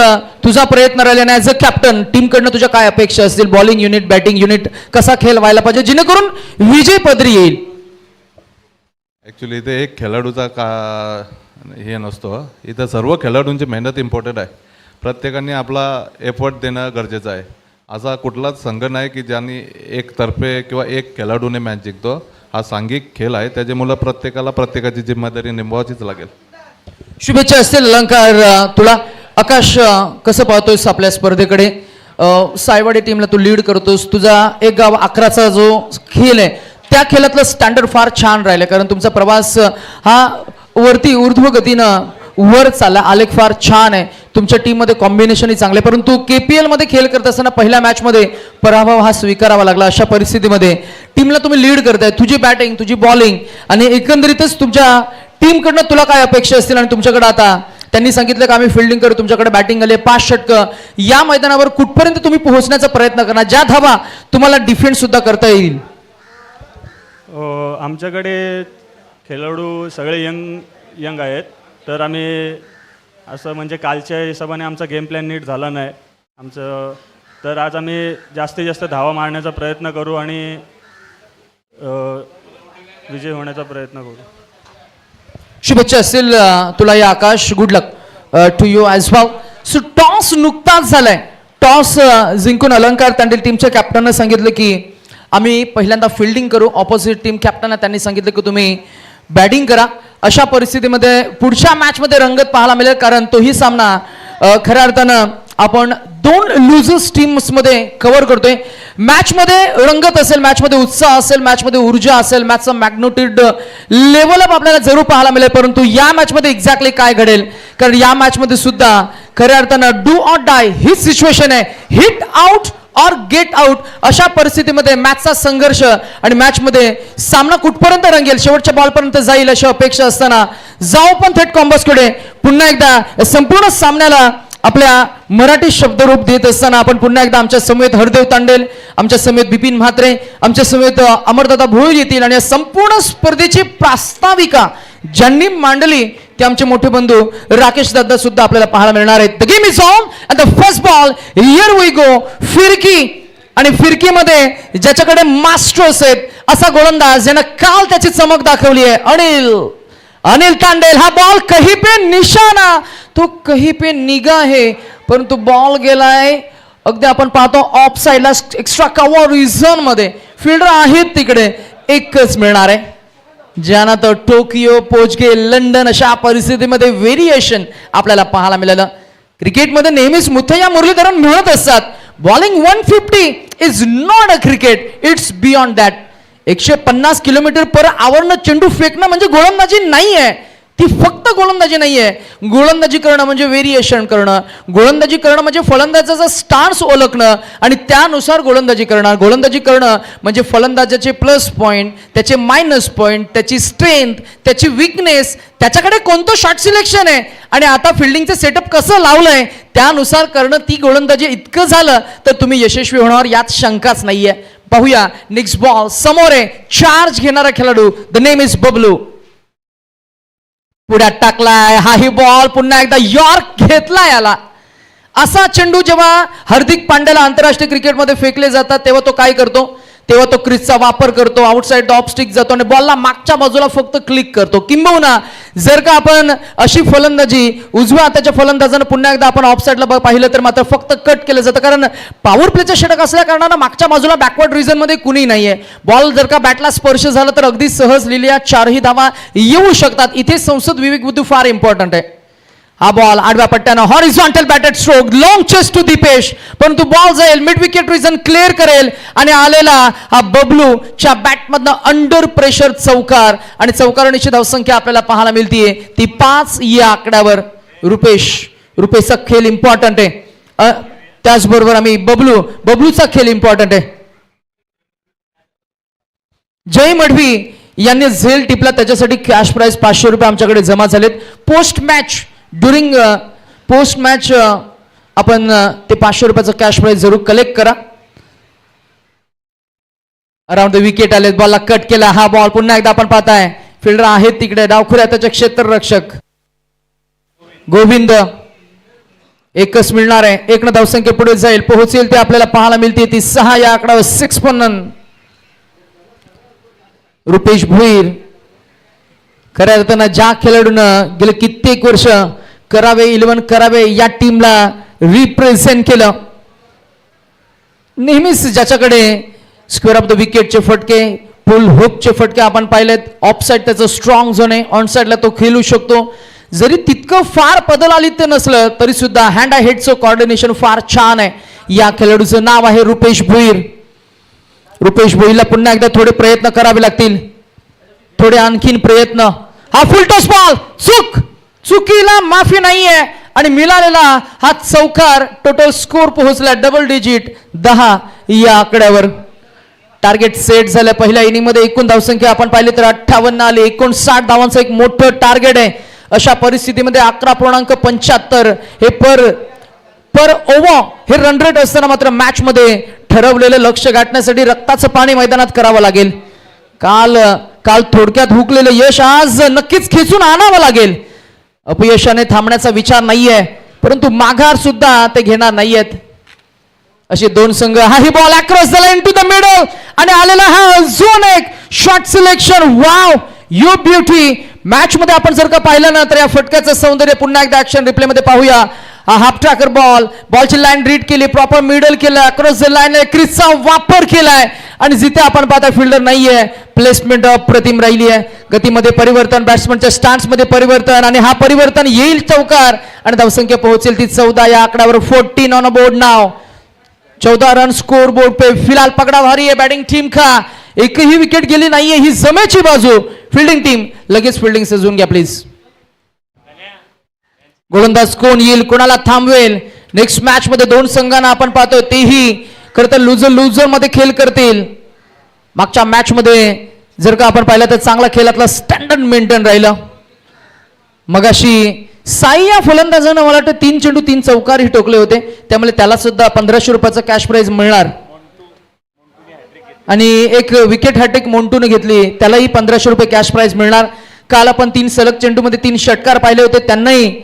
तुझा प्रयत्न राहिला नाही? ॲज अ कॅप्टन टीमकडनं तुझ्या काय अपेक्षा असतील? बॉलिंग युनिट, बॅटिंग युनिट कसा खेळ व्हायला पाहिजे जेणेकरून विजय पदरी येईल? ॲक्च्युली इथे एक खेळाडूचा हे नसतो. इथं सर्व खेळाडूंची मेहनत इम्पॉर्टंट आहे. प्रत्येकाने आपला एफर्ट देणं गरजेचं आहे. असा कुठलाच संघ नाही की ज्यांनी एक तर्फे किंवा एक खेळाडूने मॅच जिंकतो. हा सांघिक खेळ आहे, त्याच्यामुळं प्रत्येकाला प्रत्येकाची जिम्मेदारी निभावावीच लागेल. शुभेच्छा असतील अलंकार तुला. आकाश, कसं पाहतोयस आपल्या स्पर्धेकडे? सायवाडी टीमला तू लीड करतोस. तुझा एक गाव 11चा जो खेळ आहे, त्या खेळातलं स्टँडर्ड फार छान राहिलं, कारण तुमचा प्रवास हा वरती ऊर्ध्व गतीनं वर चालला. आलेख फार छान आहे. तुमच्या टीममध्ये कॉम्बिनेशनही चांगले, परंतु KPL मध्ये खेळ करत असताना पहिल्या मॅचमध्ये पराभव हा स्वीकारावा लागला. अशा परिस्थितीमध्ये टीमला तुम्ही लीड करताय. तुझी बॅटिंग, तुझी बॉलिंग आणि एकंदरीतच तुमच्या टीमकडनं तुला काय अपेक्षा असतील? आणि तुमच्याकडे आता त्यांनी सांगितलं की आम्ही फिल्डिंग करू, तुमच्याकडे बॅटिंग आले. 5 षटकं या मैदानावर कुठपर्यंत तुम्ही पोहोचण्याचा प्रयत्न करणार, ज्या धावा तुम्हाला डिफेंड सुद्धा करता येईल? आमच्याकडे खेळाडू सगळे यंग आहेत. तर आम्ही असं म्हणजे कालच्या हिशोबाने आमचा गेम प्लॅन नीट झाला नाही आमचं. तर आज आम्ही जास्तीत जास्त धावा मारण्याचा प्रयत्न करू आणि विजय होण्याचा प्रयत्न करू. शुभेच्छा असतील तुला या Akash. Good luck to you as well. So toss नुकताच झालाय. टॉस जिंकून अलंकार तांडेल टीमच्या कॅप्टननं सांगितलं की आम्ही पहिल्यांदा फिल्डिंग करू. ऑपोजिट टीम कॅप्टनला त्यांनी सांगितलं की तुम्ही बॅटिंग करा. अशा परिस्थितीमध्ये पुढच्या मॅचमध्ये रंगत पाहायला मिळेल, कारण तोही सामना खऱ्या अर्थानं आपण 2 लुझर्स टीम्समध्ये कव्हर करतोय. मॅचमध्ये रंगत असेल, मॅचमध्ये उत्साह असेल, मॅचमध्ये ऊर्जा असेल, मॅचचा मॅग्निट्यूड लेवल अप आपल्याला जरूर पाहायला मिळेल. परंतु या मॅचमध्ये एक्झॅक्टली काय घडेल, कारण या मॅचमध्ये सुद्धा खऱ्या अर्थानं do or die he situation आहे. हिट आउट और गेट आउट अशा परिस्थितीमध्ये मॅचचा संघर्ष आणि मॅचमध्ये सामना कुठपर्यंत रंगेल, शेवटच्या बॉलपर्यंत जाईल अशी अपेक्षा असताना जाऊ पण थेट कॉम्बसकडे. पुन्हा एकदा संपूर्ण सामन्याला आपल्या मराठी शब्दरूप देत असताना आपण पुन्हा एकदा आमच्या समेत हरदेव तांडेल, आमच्या समेत बिपिन म्हात्रे, आमच्या समेत अमरदादा भोईर येतील. आणि या संपूर्ण स्पर्धेची प्रास्ताविका ज्यांनी मांडली ते आमचे मोठे बंधू राकेश दादा सुद्धा आपल्याला पाहायला मिळणार आहेत. The game is on and the first ball, here we go. फिरकी, आणि फिरकीमध्ये ज्याच्याकडे मास्टर्स आहेत असा गोलंदाज ज्यानं काल त्याची चमक दाखवली आहे, अनिल तांडेल. हा बॉल कहीं पे निशाना तो कहीं पे निगाह है, परंतु बॉल गेलाय अगदी आपण पाहतो ऑफ साइडला एक्स्ट्रा कव्हर रिझन मध्ये. फिल्डर आहेत तिकडे, एकच मिळणार आहे. ज्यांना तर टोकियो, पोचगे, लंडन अशा परिस्थितीमध्ये व्हेरिएशन आपल्याला पाहायला मिळालं. क्रिकेटमध्ये नेहमीच मुथय्या मुरलीधरन म्हणत असतात, bowling 150 is not a cricket, it's beyond that. 150 kilometre per आवरनं चेंडू फेकणं म्हणजे गोलंदाजी नाही आहे. ती फक्त गोलंदाजी नाहीये. गोलंदाजी करणं म्हणजे व्हेरिएशन करणं, गोलंदाजी करणं म्हणजे फलंदाजाचा स्टान्स ओळखणं आणि त्यानुसार गोलंदाजी करणं. गोलंदाजी करणं म्हणजे फलंदाजाचे प्लस पॉईंट, त्याचे मायनस पॉईंट, त्याची स्ट्रेंथ, त्याची विकनेस, त्याच्याकडे कोणतं शॉट सिलेक्शन आहे आणि आता फिल्डिंगचं सेटअप कसं लावलंय त्यानुसार करणं. ती गोलंदाजी इतकं झालं तर तुम्ही यशस्वी होणार, यात शंकाच नाहीये. पाहूया नेक्स्ट बॉल समोर आहे, चार्ज घेणारा खेळाडू, द नेम इज बबलू. पुढ्यात टाकलाय, हाही बॉल पुन्हा एकदा यॉर्क घेतला याला. असा चेंडू जेव्हा हार्दिक पांड्याला आंतरराष्ट्रीय क्रिकेटमध्ये फेकले जातात तेव्हा तो काय करतो, तेव्हा तो क्रिजचा वापर करतो, आउटसाइड ऑफ स्टिक जातो आणि बॉलला मागच्या बाजूला फक्त क्लिक करतो. किंबहुना जर का आपण अशी फलंदाजी उजव्या हाताच्या फलंदाजानं पुन्हा एकदा आपण ऑफ साईडला पाहिलं तर मात्र फक्त कट केलं जातं, कारण पॉवर प्लेचा षटक असल्या कारणानं मागच्या बाजूला बॅकवर्ड रिजन मध्ये कुणी नाहीये. बॉल जर का बॅटला स्पर्श झाला तर अगदी सहज लिहिल्या 4ही धावा येऊ शकतात. इथे संसद विवेक बुद्धी फार इम्पॉर्टंट आहे. हा बॉल आडव्या पट्ट्यानं horizontal batted stroke, long chest to Dipesh, परंतु बॉल जाईल मिड विकेट रिजन क्लिअर करेल आणि आलेला हा बबलूच्या बॅटमधनं अंडर प्रेशर चौकार आणि चौकारांची धावसंख्या आपल्याला पाहायला मिळतीये ती 5 या आकड्यावर. रुपेशचा खेळ इम्पॉर्टंट आहे. त्याचबरोबर आम्ही बबलूचा खेळ इम्पॉर्टंट आहे. जय मढवी यांनी झेल टिपला, त्याच्यासाठी कॅश प्राइज 500 रुपये आमच्याकडे जमा झालेत. पोस्ट मॅच आपण ते 500 रुपयाचं कॅश प्राइज जरूर कलेक्ट करा. अराउंड द विकेट आले, बॉलला कट केला. हा बॉल पुन्हा एकदा आपण पाहताय फिल्डर आहेत तिकडे, डावखुऱ्या त्याचे क्षेत्ररक्षक गोविंद. एकच मिळणार आहे, 1 धावसंख्या पुढे जाईल, पोहोचेल ते आपल्याला पाहायला मिळते ती 6 या आकड्यावर. 6 पण रुपेश भोईर खऱ्या अर्थानं ज्या खेळाडूनं गेले कित्येक वर्ष करावे 11 करावे या टीमला रिप्रेझेंट केलं, नेहमीच ज्याच्याकडे स्क्वेअर ऑफ द विकेटचे फटके, फुल हुकचे फटके आपण पाहिलेत. ऑफ साईड त्याचं स्ट्रॉंग झोन आहे, ऑन साईडला तो खेळू शकतो. जरी तितकं फार पदलालित्य नसलं तरी सुद्धा हँड हेडचं कॉर्डिनेशन फार छान आहे. या खेळाडूचं नाव आहे रुपेश भोईर. रुपेश भोईरला पुन्हा एकदा थोडे प्रयत्न करावे लागतील, थोडे आणखीन प्रयत्न. हा फुल टॉस बॉल, चुकीला माफी नाहीये आणि मिळालेला हा चौकार. टोटल स्कोर पोहोचला डबल डिजिट 10 या आकड्यावर. टार्गेट सेट झालं पहिल्या इनिंग मध्ये. एकूण धावसंख्या आपण पाहिली तर 58 आली. 59 धावांचं एक मोठं टार्गेट आहे. अशा परिस्थितीमध्ये 11.75 हे पर ओव्हर हे रन रेट असताना मात्र मॅच मध्ये ठरवलेलं लक्ष्य गाठण्यासाठी रक्ताचं पाणी मैदानात करावं लागेल. काल थोडक्यात हुकलेलं यश आज नक्कीच खेचून आणावं लागेल. अपयशाने थांबण्याचा विचार नाहीये, परंतु माघार सुद्धा ते घेणार नाहीयेत. असे 2 संघ. हाही ball across the line to the middle आणि आलेला हा अजून एक shot selection. Wow, you beauty. Match मध्ये आपण जर का पाहिलं ना तर या फटक्याचं सौंदर्य पुन्हा एकदा ऍक्शन रिप्ले मध्ये पाहूया. हा हाफ ट्रॅकर बॉलची लाईन रीड केली, प्रॉपर मिडल केलं, अक्रॉस द लाईन क्रिजचा वापर केलाय आणि जिथे आपण पाहता फिल्डर नाहीये, प्लेसमेंट अप्रतिम राहिली आहे. गतीमध्ये परिवर्तन, बॅट्समनच्या स्टान्स मध्ये परिवर्तन आणि हा परिवर्तन येईल चौकार आणि धावसंख्या पोहोचेल ती 14 या आकड्यावर. 14 ऑन अ बोर्ड नाव. 14 रन स्कोर बोर्ड पे. फिलहाल पगडा भारी आहे बॅटिंग टीम का. एकही विकेट गेली नाहीये, ही जमेची बाजू. फिल्डिंग टीम लगेच फिल्डिंग सजवून घ्या प्लीज. गोलंदाज कोण येईल, कोणाला थांबवेल. नेक्स्ट मॅच मध्ये 2 संघांना आपण पाहतोय तेही खरं तर लुझर मध्ये खेळ करतील. मागच्या मॅच मध्ये जर का आपण पाहिलं तर चांगला खेळातला स्टँडर्ड मेंटेन राहिलं. मगाशी साई या फलंदाजानं मला वाटतं 3 चेंडू 3 चौकारही टोकले होते, त्यामुळे त्याला सुद्धा 1500 रुपयाचं कॅश प्राइज मिळणार. आणि एक विकेट हॅट्रिक मोंटूने घेतली, त्यालाही 1500 रुपये कॅश प्राइज मिळणार. काल आपण 3 सलग चेंडूमध्ये 3 षटकार पाहिले होते, त्यांनाही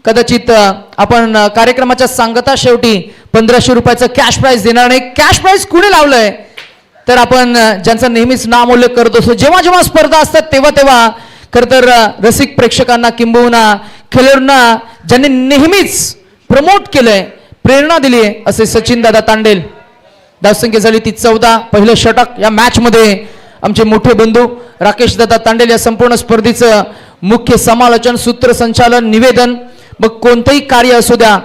कदाचित आपण कार्यक्रमाच्या सांगता शेवटी 1500 रुपयाचं कॅश प्राइज देणार नाही. कॅश प्राइज कुणी लावलंय तर आपण ज्यांचा नेहमीच नाम उल्लेख करत असतो. जेव्हा जेव्हा स्पर्धा असतात तेव्हा खरं तर रसिक प्रेक्षकांना किंबहुना खेळाडूंना ज्यांनी नेहमीच प्रमोट केलंय, प्रेरणा दिली आहे, असे सचिन दादा तांडेल. धावसंख्या झाली ती 14. पहिलं षटक या मॅच मध्ये आमचे मोठे बंधू राकेश दादा तांडेल या संपूर्ण स्पर्धेचं मुख्य समालोचन, सूत्रसंचालन, निवेदन, मग कोणतंही कार्य असू द्या,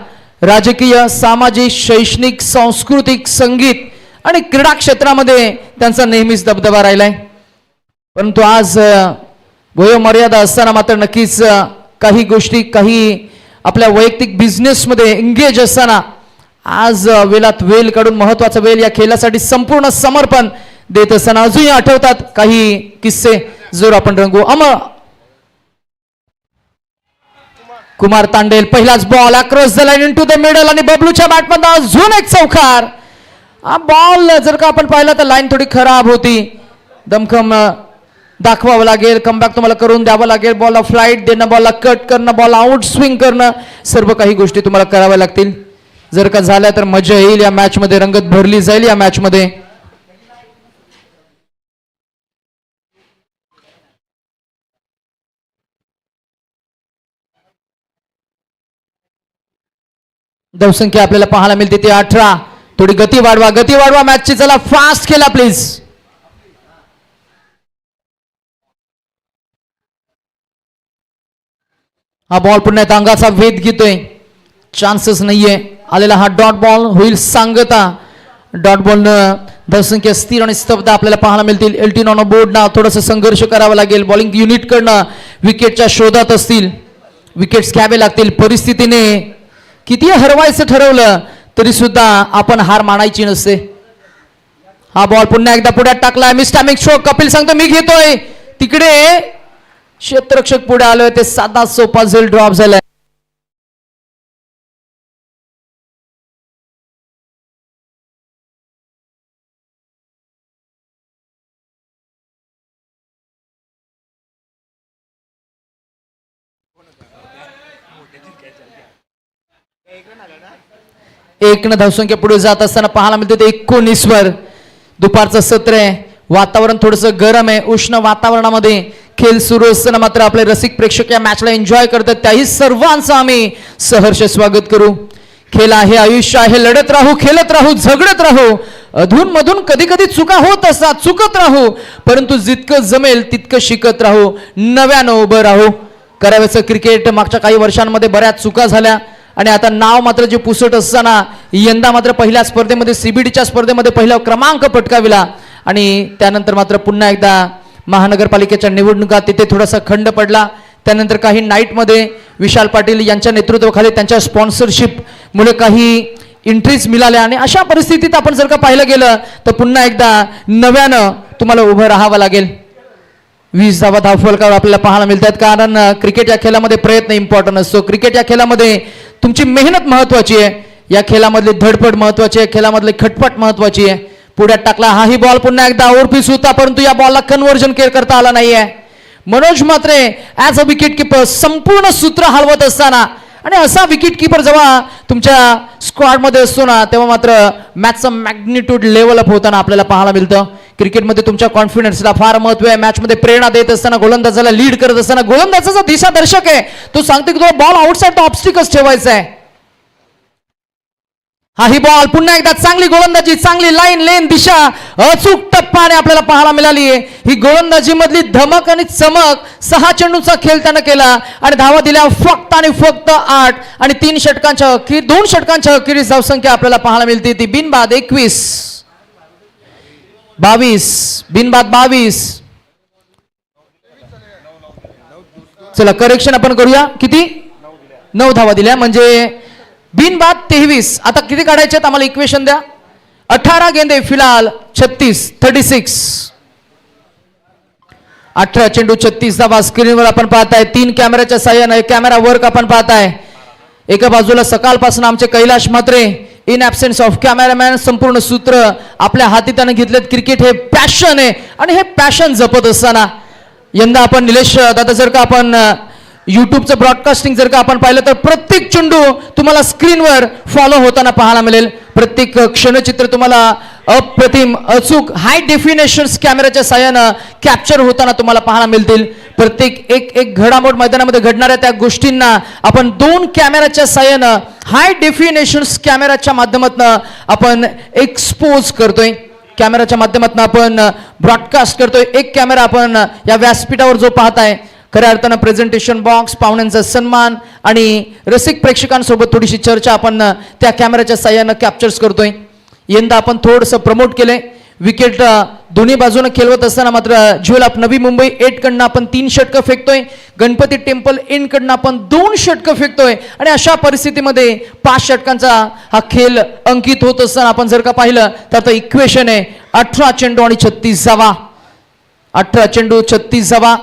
राजकीय, सामाजिक, शैक्षणिक, सांस्कृतिक, संगीत आणि क्रीडा क्षेत्रामध्ये त्यांचा नेहमीच दबदबा राहिलाय. परंतु आज वयोमर्यादा असताना मात्र नक्कीच काही गोष्टी, काही आपल्या वैयक्तिक बिझनेसमध्ये एंगेज असताना आज वेलात वेल काढून महत्वाचा वेल या खेळासाठी संपूर्ण समर्पण देत असताना अजूनही आठवतात काही किस्से जर आपण रंगू. कुमार तांडेल पहिलाच ball across the line into the middle आणि बबलूच्या बॅटमधून अजून एक चौकार. हा बॉल जर का आपण पाहिला तर लाईन थोडी खराब होती. दमखम दाखवावं लागेल, कमबॅक तुम्हाला करून द्यावं लागेल. बॉलला फ्लाईट देणं, बॉलला कट करणं, बॉल आउट स्विंग करणं, सर्व काही गोष्टी तुम्हाला कराव्या लागतील. जर का झाल्या तर मजा येईल या मॅच मध्ये, रंगत भरली जाईल या मॅच मध्ये. धावसंख्या आपल्याला पाहायला मिळते ती 18. थोडी गती वाढवा मॅचची. चला फास्ट खेळा प्लीज. हा बॉल पुन्हा एकदा अंगाचा वेध घेतोय, चान्सेस नाहीये. आलेला हा डॉट बॉल होईल सांगता. डॉट बॉल धावसंख्या स्थिर आणि स्तब्ध आपल्याला पाहायला मिळतील. एल्टीन ऑन बोर्ड ना थोडासा संघर्ष करावा लागेल. बॉलिंग युनिट कडनं विकेटच्या शोधात असतील, विकेट्स घ्यावे लागतील. परिस्थितीने किती हरवायचं ठरवलं तरी सुद्धा आपण हार मानायची नसते. हा बॉल पुन्हा एकदा पुढ्यात टाकलाय. मिस्टॅमिक शो. कपिल सांगतो मी घेतोय. तिकडे क्षेत्ररक्षक पुढे आलोय, ते साधा सोपा झेल ड्रॉप झालाय. एक न धावसंख्या पुढे जात असताना पाहायला मिळते ते 19 वर. दुपारचं सत्र आहे, वातावरण थोडंसं गरम आहे. उष्ण वातावरणामध्ये खेळ सुरू असताना मात्र आपले रसिक प्रेक्षक या मॅचला एन्जॉय करतात. त्याही सर्वांचं आम्ही सहर्ष स्वागत करू. खेळ आहे, आयुष्य आहे, लढत राहू, खेळत राहू, झगडत राहू. अधून मधून कधी कधी चुका होत असतात, चुकत राहू, परंतु जितकं जमेल तितकं शिकत राहू, नव्यानं उभं राहू. कराव्याचं क्रिकेट. मागच्या काही वर्षांमध्ये बऱ्याच चुका झाल्या आणि आता नाव मात्र जे पुसट असताना यंदा मात्र पहिल्या स्पर्धेमध्ये सीबीडीच्या स्पर्धेमध्ये पहिला क्रमांक पटकाविला आणि त्यानंतर मात्र पुन्हा एकदा महानगरपालिकेच्या निवडणुकात तिथे थोडासा खंड पडला. त्यानंतर काही नाईटमध्ये विशाल पाटील यांच्या नेतृत्वाखाली त्यांच्या स्पॉन्सरशिप मुळे काही एंट्रीज मिळाल्या आणि अशा परिस्थितीत आपण जर का पाहिलं गेलं तर पुन्हा एकदा नव्यानं तुम्हाला उभं राहावं लागेल. 20 धावा धावफलकावर आपल्याला पाहायला मिळतात. कारण क्रिकेट या खेळामध्ये प्रयत्न इम्पॉर्टंट असतो. क्रिकेट या खेळामध्ये तुमची मेहनत महत्वाची आहे. या खेळामधली धडपड महत्वाची आहे, खेळामधली खटपट महत्वाची आहे. पुढ्यात टाकला. हाही बॉल पुन्हा एकदा ओव्हरपीस होता, परंतु या बॉलला कन्व्हर्जन करता आला नाहीये. मनोज मात्रे ॲज अ विकेट किपर संपूर्ण सूत्र हलवत असताना आणि असा विकेट किपर जेव्हा तुमच्या स्क्वॉड मध्ये असतो ना तेव्हा मात्र मॅचचं मॅग्निट्यूड लेवल अप होताना आपल्याला पाहायला मिळतं. क्रिकेटमध्ये तुमच्या कॉन्फिडन्सला फार महत्व आहे. मॅचमध्ये प्रेरणा देत असताना, गोलंदाजाला लीड करत असताना गोलंदाजाचा दिशादर्शक आहे, तो सांगतो की तो बॉल आउटसाइड ऑब्स्टिकल्स ठेवायचा आहे. हा ही बॉल पुन्हा एकदा चांगली गोलंदाजी, चांगली लाईन लेन दिशा, अचूक टप्पाने आपल्याला पाहायला मिळाली आहे. ही गोलंदाजी मधली धमक आणि चमक. 6 चेंडूचा खेळ त्यानं केला आणि धावा दिल्या फक्त आणि फक्त 8 आणि 2 षटकांच्या अखेरीस धावसंख्या आपल्याला पाहायला मिळते ती बिनबाद 21, 22, बिनबाद 22. चला करेक्शन आपण करूया. किती? 9 धावा दिल्या म्हणजे बिनबाद 23. आता किती काढायचे आम्हाला इक्वेशन द्या. 18 गेंदे फिलहाल 36. 18 चेंडू 36 धावा स्क्रीनवर आपण पाहताय. 3 कॅमेऱ्याच्या साह्याने कॅमेरा वर्क आपण पाहताय. एका बाजूला सकाळपासून आमचे Kailash Mhatre in absence of cameraman संपूर्ण सूत्र आपल्या हाती त्याने घेतलेत. क्रिकेट हे पॅशन आहे आणि हे पॅशन जपत असताना यंदा आपण निलेश दादा जर का आपण यूट्यूबचं ब्रॉडकास्टिंग जर का आपण पाहिलं तर प्रत्येक चेंडू तुम्हाला स्क्रीनवर फॉलो होताना पाहायला मिळेल. प्रत्येक क्षणचित्र तुम्हाला अप्रतिम अचूक हाय डेफिनेशन कॅमेऱ्याच्या साह्यानं कॅप्चर होताना तुम्हाला पाहायला मिळतील. प्रत्येक एक घडामोड मैदानामध्ये घडणाऱ्या त्या गोष्टींना आपण 2 कॅमेऱ्याच्या साह्यानं हाय डेफिनेशन कॅमेऱ्याच्या माध्यमातून आपण एक्सपोज करतोय. कॅमेऱ्याच्या माध्यमातून आपण ब्रॉडकास्ट करतोय. एक कॅमेरा आपण या व्यासपीठावर जो पाहताय खऱ्या अर्थानं प्रेझेंटेशन बॉक्स, पाहुण्यांचा सन्मान आणि रसिक प्रेक्षकांसोबत थोडीशी चर्चा आपण त्या कॅमेऱ्याच्या साह्यानं कॅप्चर्स करतोय. यंदा आपण थोडंसं प्रमोट केलंय. विकेट दोन्ही बाजूने खेळवत असताना मात्र ज्वेल ऑफ नवी मुंबई 8 कडनं आपण 3 षटकं फेकतोय. गणपती टेम्पल इन कडनं आपण 2 षटकं फेकतोय आणि अशा परिस्थितीमध्ये 5 षटकांचा हा खेळ अंकित होत असताना आपण जर का पाहिलं तर आता इक्वेशन आहे 18 चेंडू आणि 36 धावा. 18 चेंडू 36 धावा.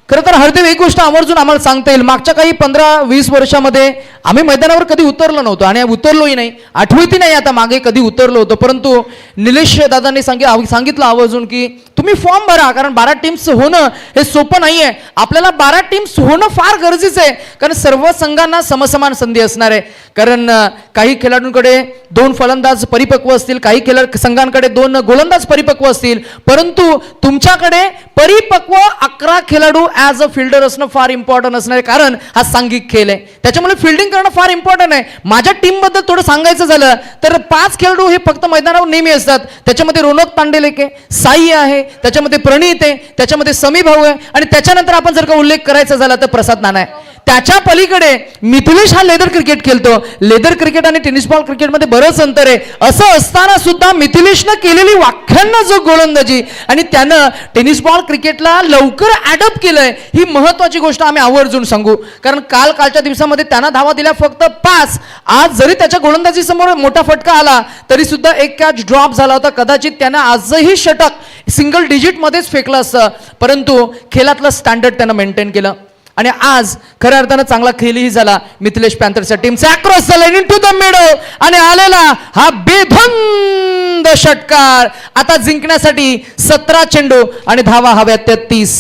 खरं तर हरदेव एक गोष्ट आवर्जून आम्हाला सांगता येईल, मागच्या काही 15-20 वर्षामध्ये आम्ही मैदानावर कधी उतरलो नव्हतो आणि उतरलोही नाही, आठवतही नाही आता मागे कधी उतरलो होतो. परंतु निलेश दादांनी सांगितलं आवर्जून की तुम्ही फॉर्म भरा, कारण 12 टीम्स होणं हे सोपं नाही आहे. आपल्याला 12 टीम्स होणं फार गरजेचं आहे, कारण सर्व संघांना समसमान संधी असणार आहे. कारण काही खेळाडूंकडे 2 फलंदाज परिपक्व असतील, काही संघांकडे 2 गोलंदाज परिपक्व असतील, परंतु तुमच्याकडे परिपक्व 11 खेळाडू ॲज अ फिल्डर असणं फार इम्पॉर्टंट असणार आहे, कारण हा सांघिक खेळ आहे. त्याच्यामुळे फिल्डिंग करणं फार इम्पॉर्टंट आहे. माझ्या टीमबद्दल थोडं सांगायचं झालं तर 5 खेळाडू हे फक्त मैदानावर नेहमी असतात. त्याच्यामध्ये रोनक तांडेल आहे, साई आहे, त्याच्यामध्ये प्रणीत आहे, त्याच्यामध्ये समी भाऊ आहे, आणि त्याच्यानंतर आपण जर का उल्लेख करायचा झाला तर प्रसाद नाना आहे. त्याच्या पलीकडे मिथिलेश हा लेदर क्रिकेट खेळतो. लेदर क्रिकेट आणि टेनिस बॉल क्रिकेटमध्ये बरंच अंतर आहे. असं असताना सुद्धा मिथिलेशनं केलेली व्याख्यानं जो गोलंदाजी आणि त्यानं टेनिस बॉल क्रिकेटला लवकर ॲडॉप्ट केलंय, ही महत्वाची गोष्ट आम्ही आवर्जून सांगू. कारण कालच्या दिवसामध्ये त्यानं धावा दिल्या फक्त 5. आज जरी त्याच्या गोलंदाजी समोर मोठा फटका आला तरी सुद्धा एक कॅच ड्रॉप झाला होता. कदाचित त्यानं आजही षटक सिंगल डिजिटमध्येच फेकलं असतं, परंतु खेळातलं स्टँडर्ड त्यानं मेंटेन केलं आणि आज खऱ्या अर्थानं चांगला खेळही झाला मिथिलेश पॅन्थरच्या टीमचा. Across the line into the middle आणि आलेला हा बेधुंद षटकार. आता जिंकण्यासाठी 17 चेंडू आणि धावा हव्या 33.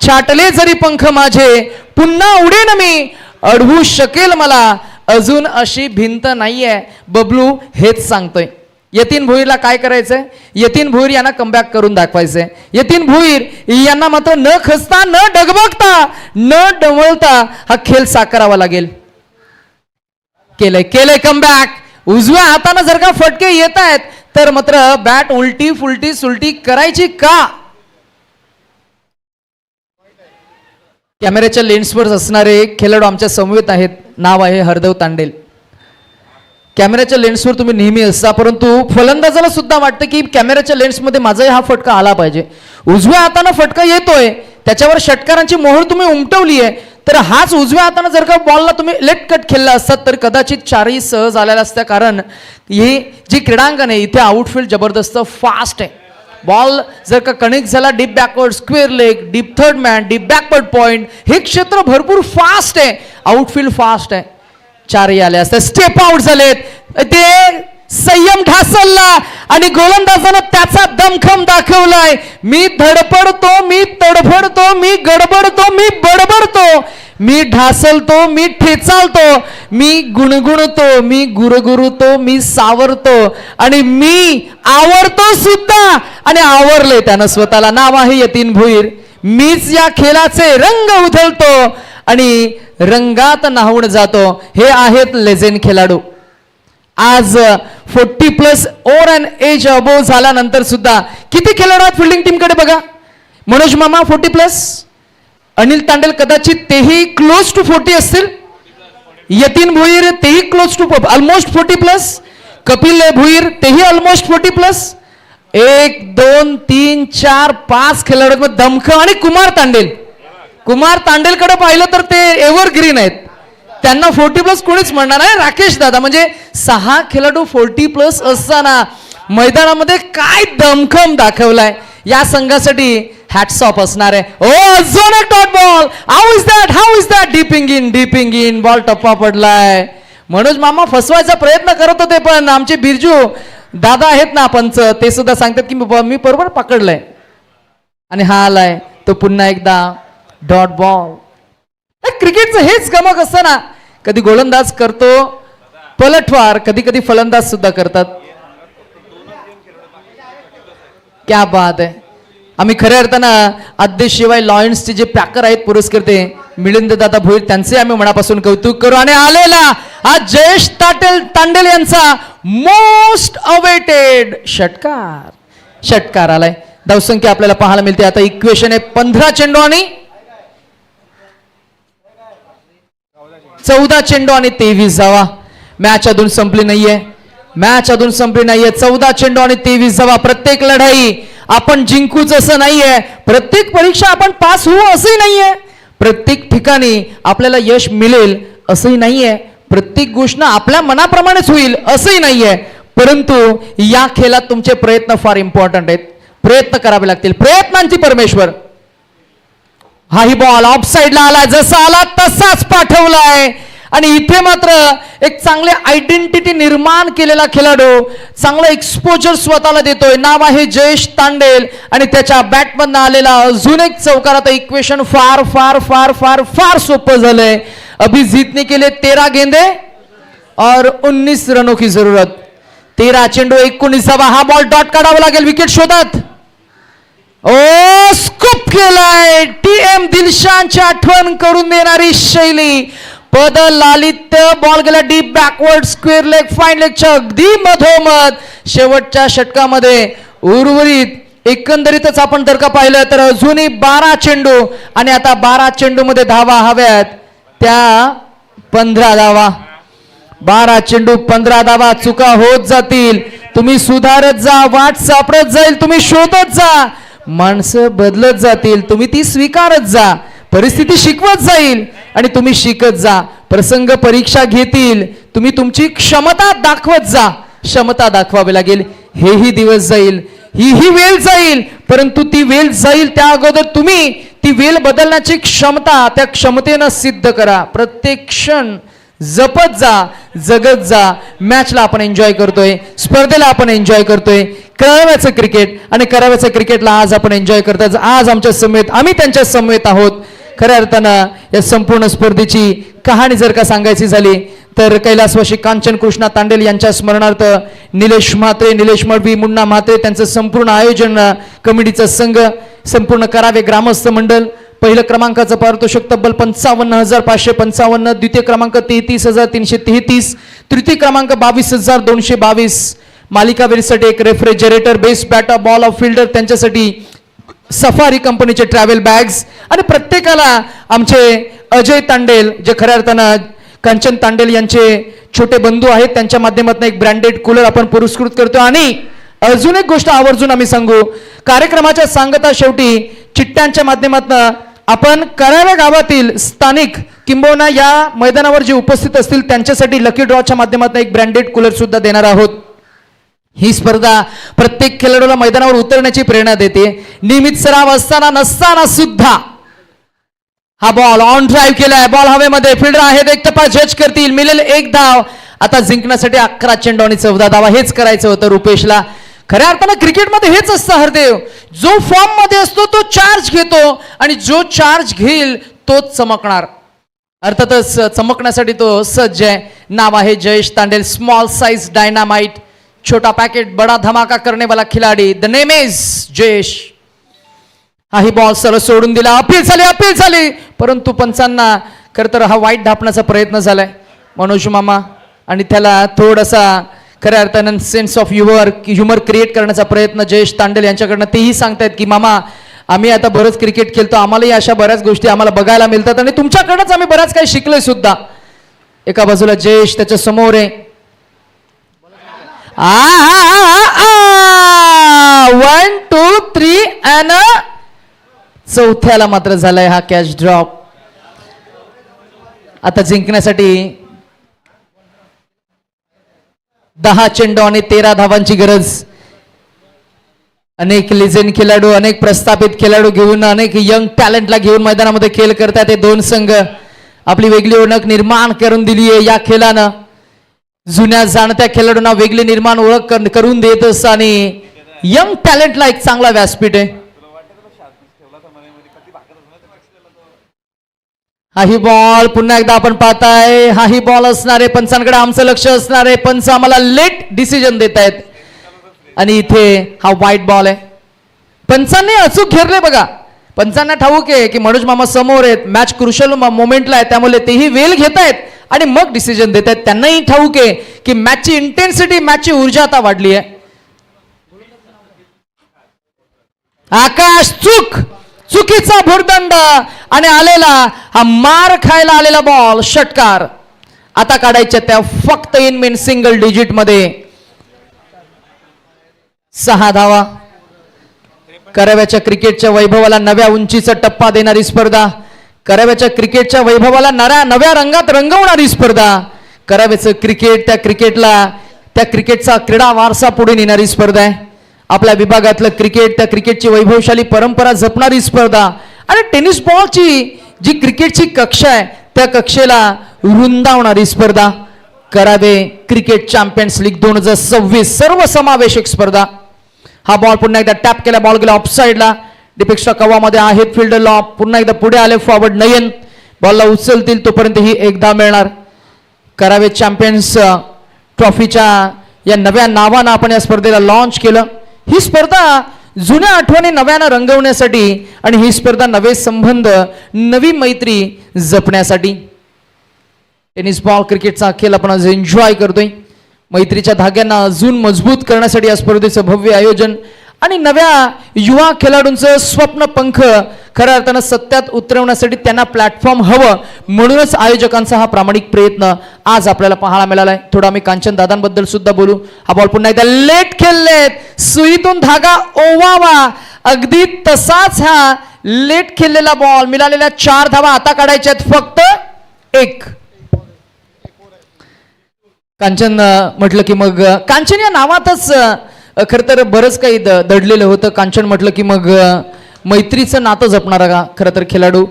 छाटले जरी पंख माझे पुन्हा उडेन मी, अडवू शकेल मला अजून अशी भिंत नाहीये. बबलू हेच सांगतोय. यतीन भोईरला काय करायचंय? यतीन भोईर यांना कमबॅक करून दाखवायचंय. यतीन भोईर यांना मात्र न खचता, न डगमगता, न डवळता हा खेळ साकारावा लागेल. केलंय कमबॅक. उजव्या हाताने जर का फटके येत आहेत तर मात्र बॅट उलटी फुलटी सुलटी करायची का? कॅमेऱ्याच्या लेन्सवर असणारे खेळाडू आमच्या समवेत आहेत. नाव आहे हरदेव तांडेल. कॅमेऱ्याच्या लेन्सवर तुम्ही नेहमी असता, परंतु फलंदाजाला सुद्धा वाटतं की कॅमेऱ्याच्या लेन्समध्ये माझाही हा फटका आला पाहिजे. उजव्या हाताने फटका येतोय, त्याच्यावर षटकारांची मोहर तुम्ही उमटवली आहे, तर हाच उजव्या हाताने जर का बॉलला तुम्ही लेट कट खेळला असतात तर कदाचित 4ही सहज आलेला असत्या. कारण ही जी क्रीडांगण आहे इथे आउटफील्ड जबरदस्त फास्ट आहे. बॉल जर का कनेक्ट झाला deep backward square leg, deep third man, deep backward point, हे क्षेत्र भरपूर फास्ट आहे, आउटफील्ड फास्ट आहे. 4ही आले असते. स्टेप आउट झालेत, ते संयम ढासळला आणि गोलंदाजानं त्याचा दमखम दाखवलाय. मी धडपडतो, मी तडफडतो, मी गडबडतो, मी बडबडतो, मी ढासळतो, मी ठेचालतो, मी गुणगुणतो, मी गुरगुरतो, मी सावरतो आणि मी आवरतो सुद्धा. आणि आवरले त्यानं स्वतःला. नाव आहे यतीन भोईर. मीच या खेळाचे रंग उधळतो आणि रंगात न्हावून जातो. हे आहेत लेजेंड खेळाडू. आज 40+ ओव्हर अँड एज अबोव झाल्यानंतर सुद्धा किती खेळाडू आहेत फिल्डिंग टीमकडे बघा. मनोज मामा 40+, अनिल तांडेल कदाचित तेही क्लोज टू 40 असतील, यतीन भोईर तेही close to almost 40+, Kapil Bhoir तेही ऑलमोस्ट 40+. 1 2 3 4 5 खेळाडू दमख आणि कुमार तांडेलकडे पाहिलं तर ते एव्हरग्रीन आहेत, त्यांना 40+ कोणीच म्हणणार नाही. राकेश दादा म्हणजे 6 खेळाडू 40+ असताना मैदानामध्ये काय दमखम दाखवलाय. या संघासाठी हॅट्स ऑफ असणार आहे. ओ अजून एक dot ball. How is that dipping in ball टप्पा पडलाय. मनोज मामा फसवायचा प्रयत्न करत होते, पण आमचे बिरजू दादा आहेत ना पंच, ते सुद्धा सांगतात की मी बरोबर पकडलंय. आणि हा आलाय तो पुन्हा एकदा डॉट बॉल. क्रिकेटचं हेच गमक असतं ना, कधी गोलंदाज करतो पलटवार, कधी कधी फलंदाज सुद्धा करतात. क्या बात आहे. आम्ही खऱ्या अर्थानं आद्यशिवाय लॉयन्सचे जे पॅकर आहेत पुरस्कर्ते मिलिंद दादा भोईर, त्यांचे आम्ही मनापासून कौतुक करू. आणि आलेला हा जयेश तांडेल यांचा मोस्ट अवेटेड षटकार आलाय. धावसंख्या आपल्याला पाहायला मिळते. आता इक्वेशन आहे 15 चेंडू आणि 14 चेंडू आणि 23 धावा. मॅच अजून संपली नाहीये. 14 चेंडू आणि 23 धावा. प्रत्येक लढाई आपण जिंकूच असं नाहीये, प्रत्येक परीक्षा आपण पास होऊ असंही नाहीये, प्रत्येक ठिकाणी आपल्याला यश मिळेल असंही नाहीये, प्रत्येक गोष्ट आपल्या मनाप्रमाणेच होईल असंही नाहीये. परंतु या खेळात तुमचे प्रयत्न फार इम्पॉर्टंट आहेत. प्रयत्न करावे लागतील. प्रयत्नांची परमेश्वर. हाही बॉल ऑफ साइडला आला, जसा आला तसाच पाठवलाय. आणि इथे मात्र एक चांगले आयडेंटिटी निर्माण केलेला खेळाडू चांगला एक्सपोजर स्वतःला देतोय. नाव आहे जयेश तांडेल आणि त्याच्या बॅटमधनं आलेला अजून एक चौकार. आता इक्वेशन फार फार फार फार फार सोपं झालंय. अभिजीत ने केले 13 गेंदे और 19 रनों की जरूरत. 13 चेंडू 19. हा बॉल डॉट काढावा लागेल. विकेट शोधत ओ स्कूप केलाय. टीएम दिलशानची आठवण करून देणारी शैली, पद लालित्य. बॉल गेला deep backward square leg fine लेगच्या अगदी मधोमध. शेवटच्या षटकामध्ये उर्वरित एकंदरीतच आपण जर का पाहिलं तर अजूनही 12 चेंडू आणि आता 12 चेंडू मध्ये धावा हव्यात त्या 15 धावा. 12 चेंडू 15 धावा. चुका होत जातील, तुम्ही सुधारत जा, वाट सापडत जाईल, तुम्ही शोधत जा, माणसं बदलत जातील, तुम्ही ती स्वीकारत जा, परिस्थिती शिकवत जाईल आणि तुम्ही शिकत जा. प्रसंग परीक्षा घेतील, तुम्ही तुमची क्षमता दाखवत जा. क्षमता दाखवावी लागेल. हेही दिवस जाईल, ही वेळ जाईल, परंतु ती वेळ जाईल त्या अगोदर तुम्ही ती वेळ बदलण्याची क्षमता त्या क्षमतेनं सिद्ध करा. प्रत्येक क्षण जपत जा, जगत जा. मॅचला आपण एन्जॉय करतोय, स्पर्धेला आपण एन्जॉय करतोय. कराव्याचं क्रिकेट आणि कराव्याचं क्रिकेटला आज आपण एन्जॉय करतात. आज आमच्या समवेत, आम्ही त्यांच्या समवेत आहोत. खऱ्या अर्थानं या संपूर्ण स्पर्धेची कहाणी जर का सांगायची झाली तर कैलासवासी कांचन कृष्णा तांडेल यांच्या स्मरणार्थ निलेश म्हात्रे, निलेश मळवी, मुन्ना म्हात्रे त्यांचं संपूर्ण आयोजन कमिटीचा संघ, संपूर्ण करावे ग्रामस्थ मंडळ. पहिलं क्रमांकाचं पारितोषिक तब्बल 55,555, द्वितीय क्रमांक 33,333, तृतीय क्रमांक 22,222. मालिकावीरसाठी एक refrigerator, best batter, ball of fielder त्यांच्यासाठी सफारी कंपनीचे ट्रॅव्हल बॅग्स आणि प्रत्येकाला आमचे अजय तांडेल जे खऱ्या अर्थानं कांचन तांडेल यांचे छोटे बंधू आहेत त्यांच्या माध्यमातून एक ब्रँडेड कूलर आपण पुरस्कृत करतो. आणि अजून एक गोष्ट आवर्जून आम्ही सांगू, कार्यक्रमाच्या सांगता शेवटी चिठ्ठ्यांच्या माध्यमातून आपण कराव्या गावातील स्थानिक किंबहुना या मैदानावर जे उपस्थित असतील त्यांच्यासाठी लकी ड्रॉच्या माध्यमातून एक ब्रँडेड कूलर सुद्धा देणार आहोत. ही स्पर्धा प्रत्येक खेळाडूला मैदानावर उतरण्याची प्रेरणा देते. नियमित सराव असताना नसताना सुद्धा हा बॉल ऑन ड्राईव्ह केलाय. बॉल हवेमध्ये, फिल्डर आहेत, एक टप्पा जज करतील, मिळेल एक धाव. आता जिंकण्यासाठी 11 चेंडू आणि 14 धावा. हेच करायचं होतं रुपेशला. खऱ्या अर्थानं क्रिकेटमध्ये हेच असतं हरदेव, जो फॉर्म मध्ये असतो तो चार्ज घेतो आणि जो चार्ज घेईल तोच चमकणार. अर्थातच चमकण्यासाठी तो सज्ज आहे. नाव आहे Jayesh Tandel. Small size dynamite, छोटा पॅकेट बडा धमाका करने वाला खिलाडी. The name is Jayesh. हाही बॉल सरळ सोडून दिला. अपील झाली परंतु पंचांना खरं तर हा वाईट ढापण्याचा प्रयत्न झालाय मनोज मामा आणि त्याला थोडासा खऱ्या अर्थानं सेन्स ऑफ ह्युमर क्रिएट करण्याचा प्रयत्न जयेश तांडेल यांच्याकडनं. तेही सांगतायत की मामा आम्ही आता बरंच क्रिकेट खेळतो, आम्हालाही अशा बऱ्याच गोष्टी आम्हाला बघायला मिळतात आणि तुमच्याकडनंच आम्ही बऱ्याच काही शिकलोय सुद्धा. एका बाजूला जयेश, त्याच्या समोर आहे 1 2 3 अँड चौथ्याला मात्र झालाय हा कॅच ड्रॉप. आता जिंकण्यासाठी 10 चेंडू आणि 13 धावांची गरज. अनेक लिजेंड खेळाडू, अनेक प्रस्थापित खेळाडू घेऊन, अनेक यंग टॅलेंटला घेऊन मैदानामध्ये खेळ करतात हे दोन संघ. आपली वेगळी ओळख निर्माण करून दिली आहे या खेळानं. जुन्या जाणत्या खेळाडूंना वेगळी निर्माण ओळख करून देत असतं आणि यंग टॅलेंटला एक चांगला व्यासपीठ आहे. हाही बॉल पुन्हा एकदा आपण पाहताय. हाही बॉल असणारे पंचांकडे आमचं लक्ष असणार आहे. पंच आम्हाला लेट डिसिजन देत आहेत आणि इथे हा वाईट बॉल आहे. पंचांनी अचूक घेरले बघा. पंचांना ठाऊक आहे की मनोज मामा समोर आहेत, मॅच क्रुशल मोमेंटला आहे, त्यामुळे तेही वेळ घेत आहेत आणि मग डिसिजन देत आहेत. त्यांनाही ठाऊक आहे की मॅचची इंटेन्सिटी, मॅचची ऊर्जा आता वाढली आहे. आकाश चुकीचा भुर्दंड आणि आलेला हा मार खायला आलेला बॉल षटकार. आता काढायच्या त्या फक्त इन मीन सिंगल डिजिट मध्ये 6 धावा. कराव्याच्या क्रिकेटच्या वैभवाला नव्या उंचीचा टप्पा देणारी स्पर्धा, कराव्याच्या क्रिकेटच्या वैभवाला नव्या रंगात रंगवणारी स्पर्धा, कराव्याचं क्रिकेट त्या क्रिकेटचा क्रीडा वारसा पुढे नेणारी स्पर्धा आहे. आपल्या विभागातलं क्रिकेट, त्या क्रिकेटची वैभवशाली परंपरा जपणारी स्पर्धा आणि टेनिस बॉलची जी क्रिकेटची कक्षा आहे त्या कक्षेला रुंदावणारी स्पर्धा करावे क्रिकेट चॅम्पियन्स लीग 2026 सर्वसमावेशक स्पर्धा. हा बॉल पुन्हा एकदा टॅप केला, बॉल गेला ऑफसाईडला. डिपेक्स्ट्रा कवामध्ये आहेत फिल्डर लॉ. पुन्हा एकदा पुढे आले फॉरवर्ड नयन, बॉलला उचलतील तोपर्यंत ही एकदा मिळणार. करावे चॅम्पियन्स ट्रॉफीच्या या नव्या नावानं आपण या स्पर्धेला लॉन्च केलं. ही स्पर्धा जुन्या आठवणी नव्यानं रंगवण्यासाठी आणि ही स्पर्धा नवे संबंध, नवी मैत्री जपण्यासाठी. टेनिस बॉल क्रिकेटचा खेळ आपण आज एन्जॉय करतोय. मैत्रीच्या धाग्यांना अजून मजबूत करण्यासाठी या स्पर्धेचं भव्य आयोजन आणि नव्या युवा खेळाडूंचं स्वप्न पंख खऱ्या अर्थानं सत्यात उतरवण्यासाठी त्यांना प्लॅटफॉर्म हवं, म्हणूनच आयोजकांचा हा प्रामाणिक प्रयत्न आज आपल्याला पाहायला मिळाला आहे. थोडं आम्ही कांचन दादांबद्दल सुद्धा बोलू. हा बॉल पुन्हा एकदा लेट खेळलेत, सुईतून धागा ओवावा, अगदी तसाच हा लेट खेळलेला बॉल. मिळालेल्या 4 धावा आता काढायच्या आहेत, फक्त 1. कांचन म्हटलं की मग कांचन या नावातच खरं तर बरंच काही दडलेलं होतं. कांचन म्हटलं की मग मैत्रीचं नातं जपणारा खरं तर खेळाडू,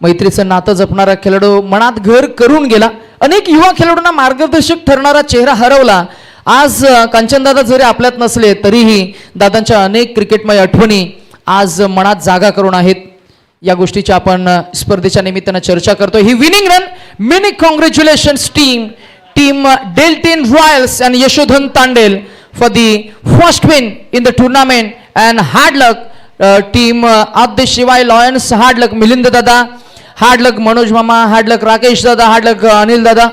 मैत्रीचं नातं जपणारा खेळाडू मनात घर करून गेला. अनेक युवा खेळाडूंना मार्गदर्शक ठरणारा चेहरा हरवला. आज कांचनदादा जरी आपल्यात नसले तरीही दादांच्या अनेक क्रिकेटमय आठवणी आज मनात जागा करून आहेत. या गोष्टीची आपण स्पर्धेच्या निमित्तानं चर्चा करतोय. ही winning run, many congratulations team Deltin Royals and Yashodhan Tandel for the first win in the tournament, and hard luck team Adya Shivai Lions, hard luck Milind Dada, hard luck Manoj Mama, hard luck Rakesh Dada, hard luck Anil Dada.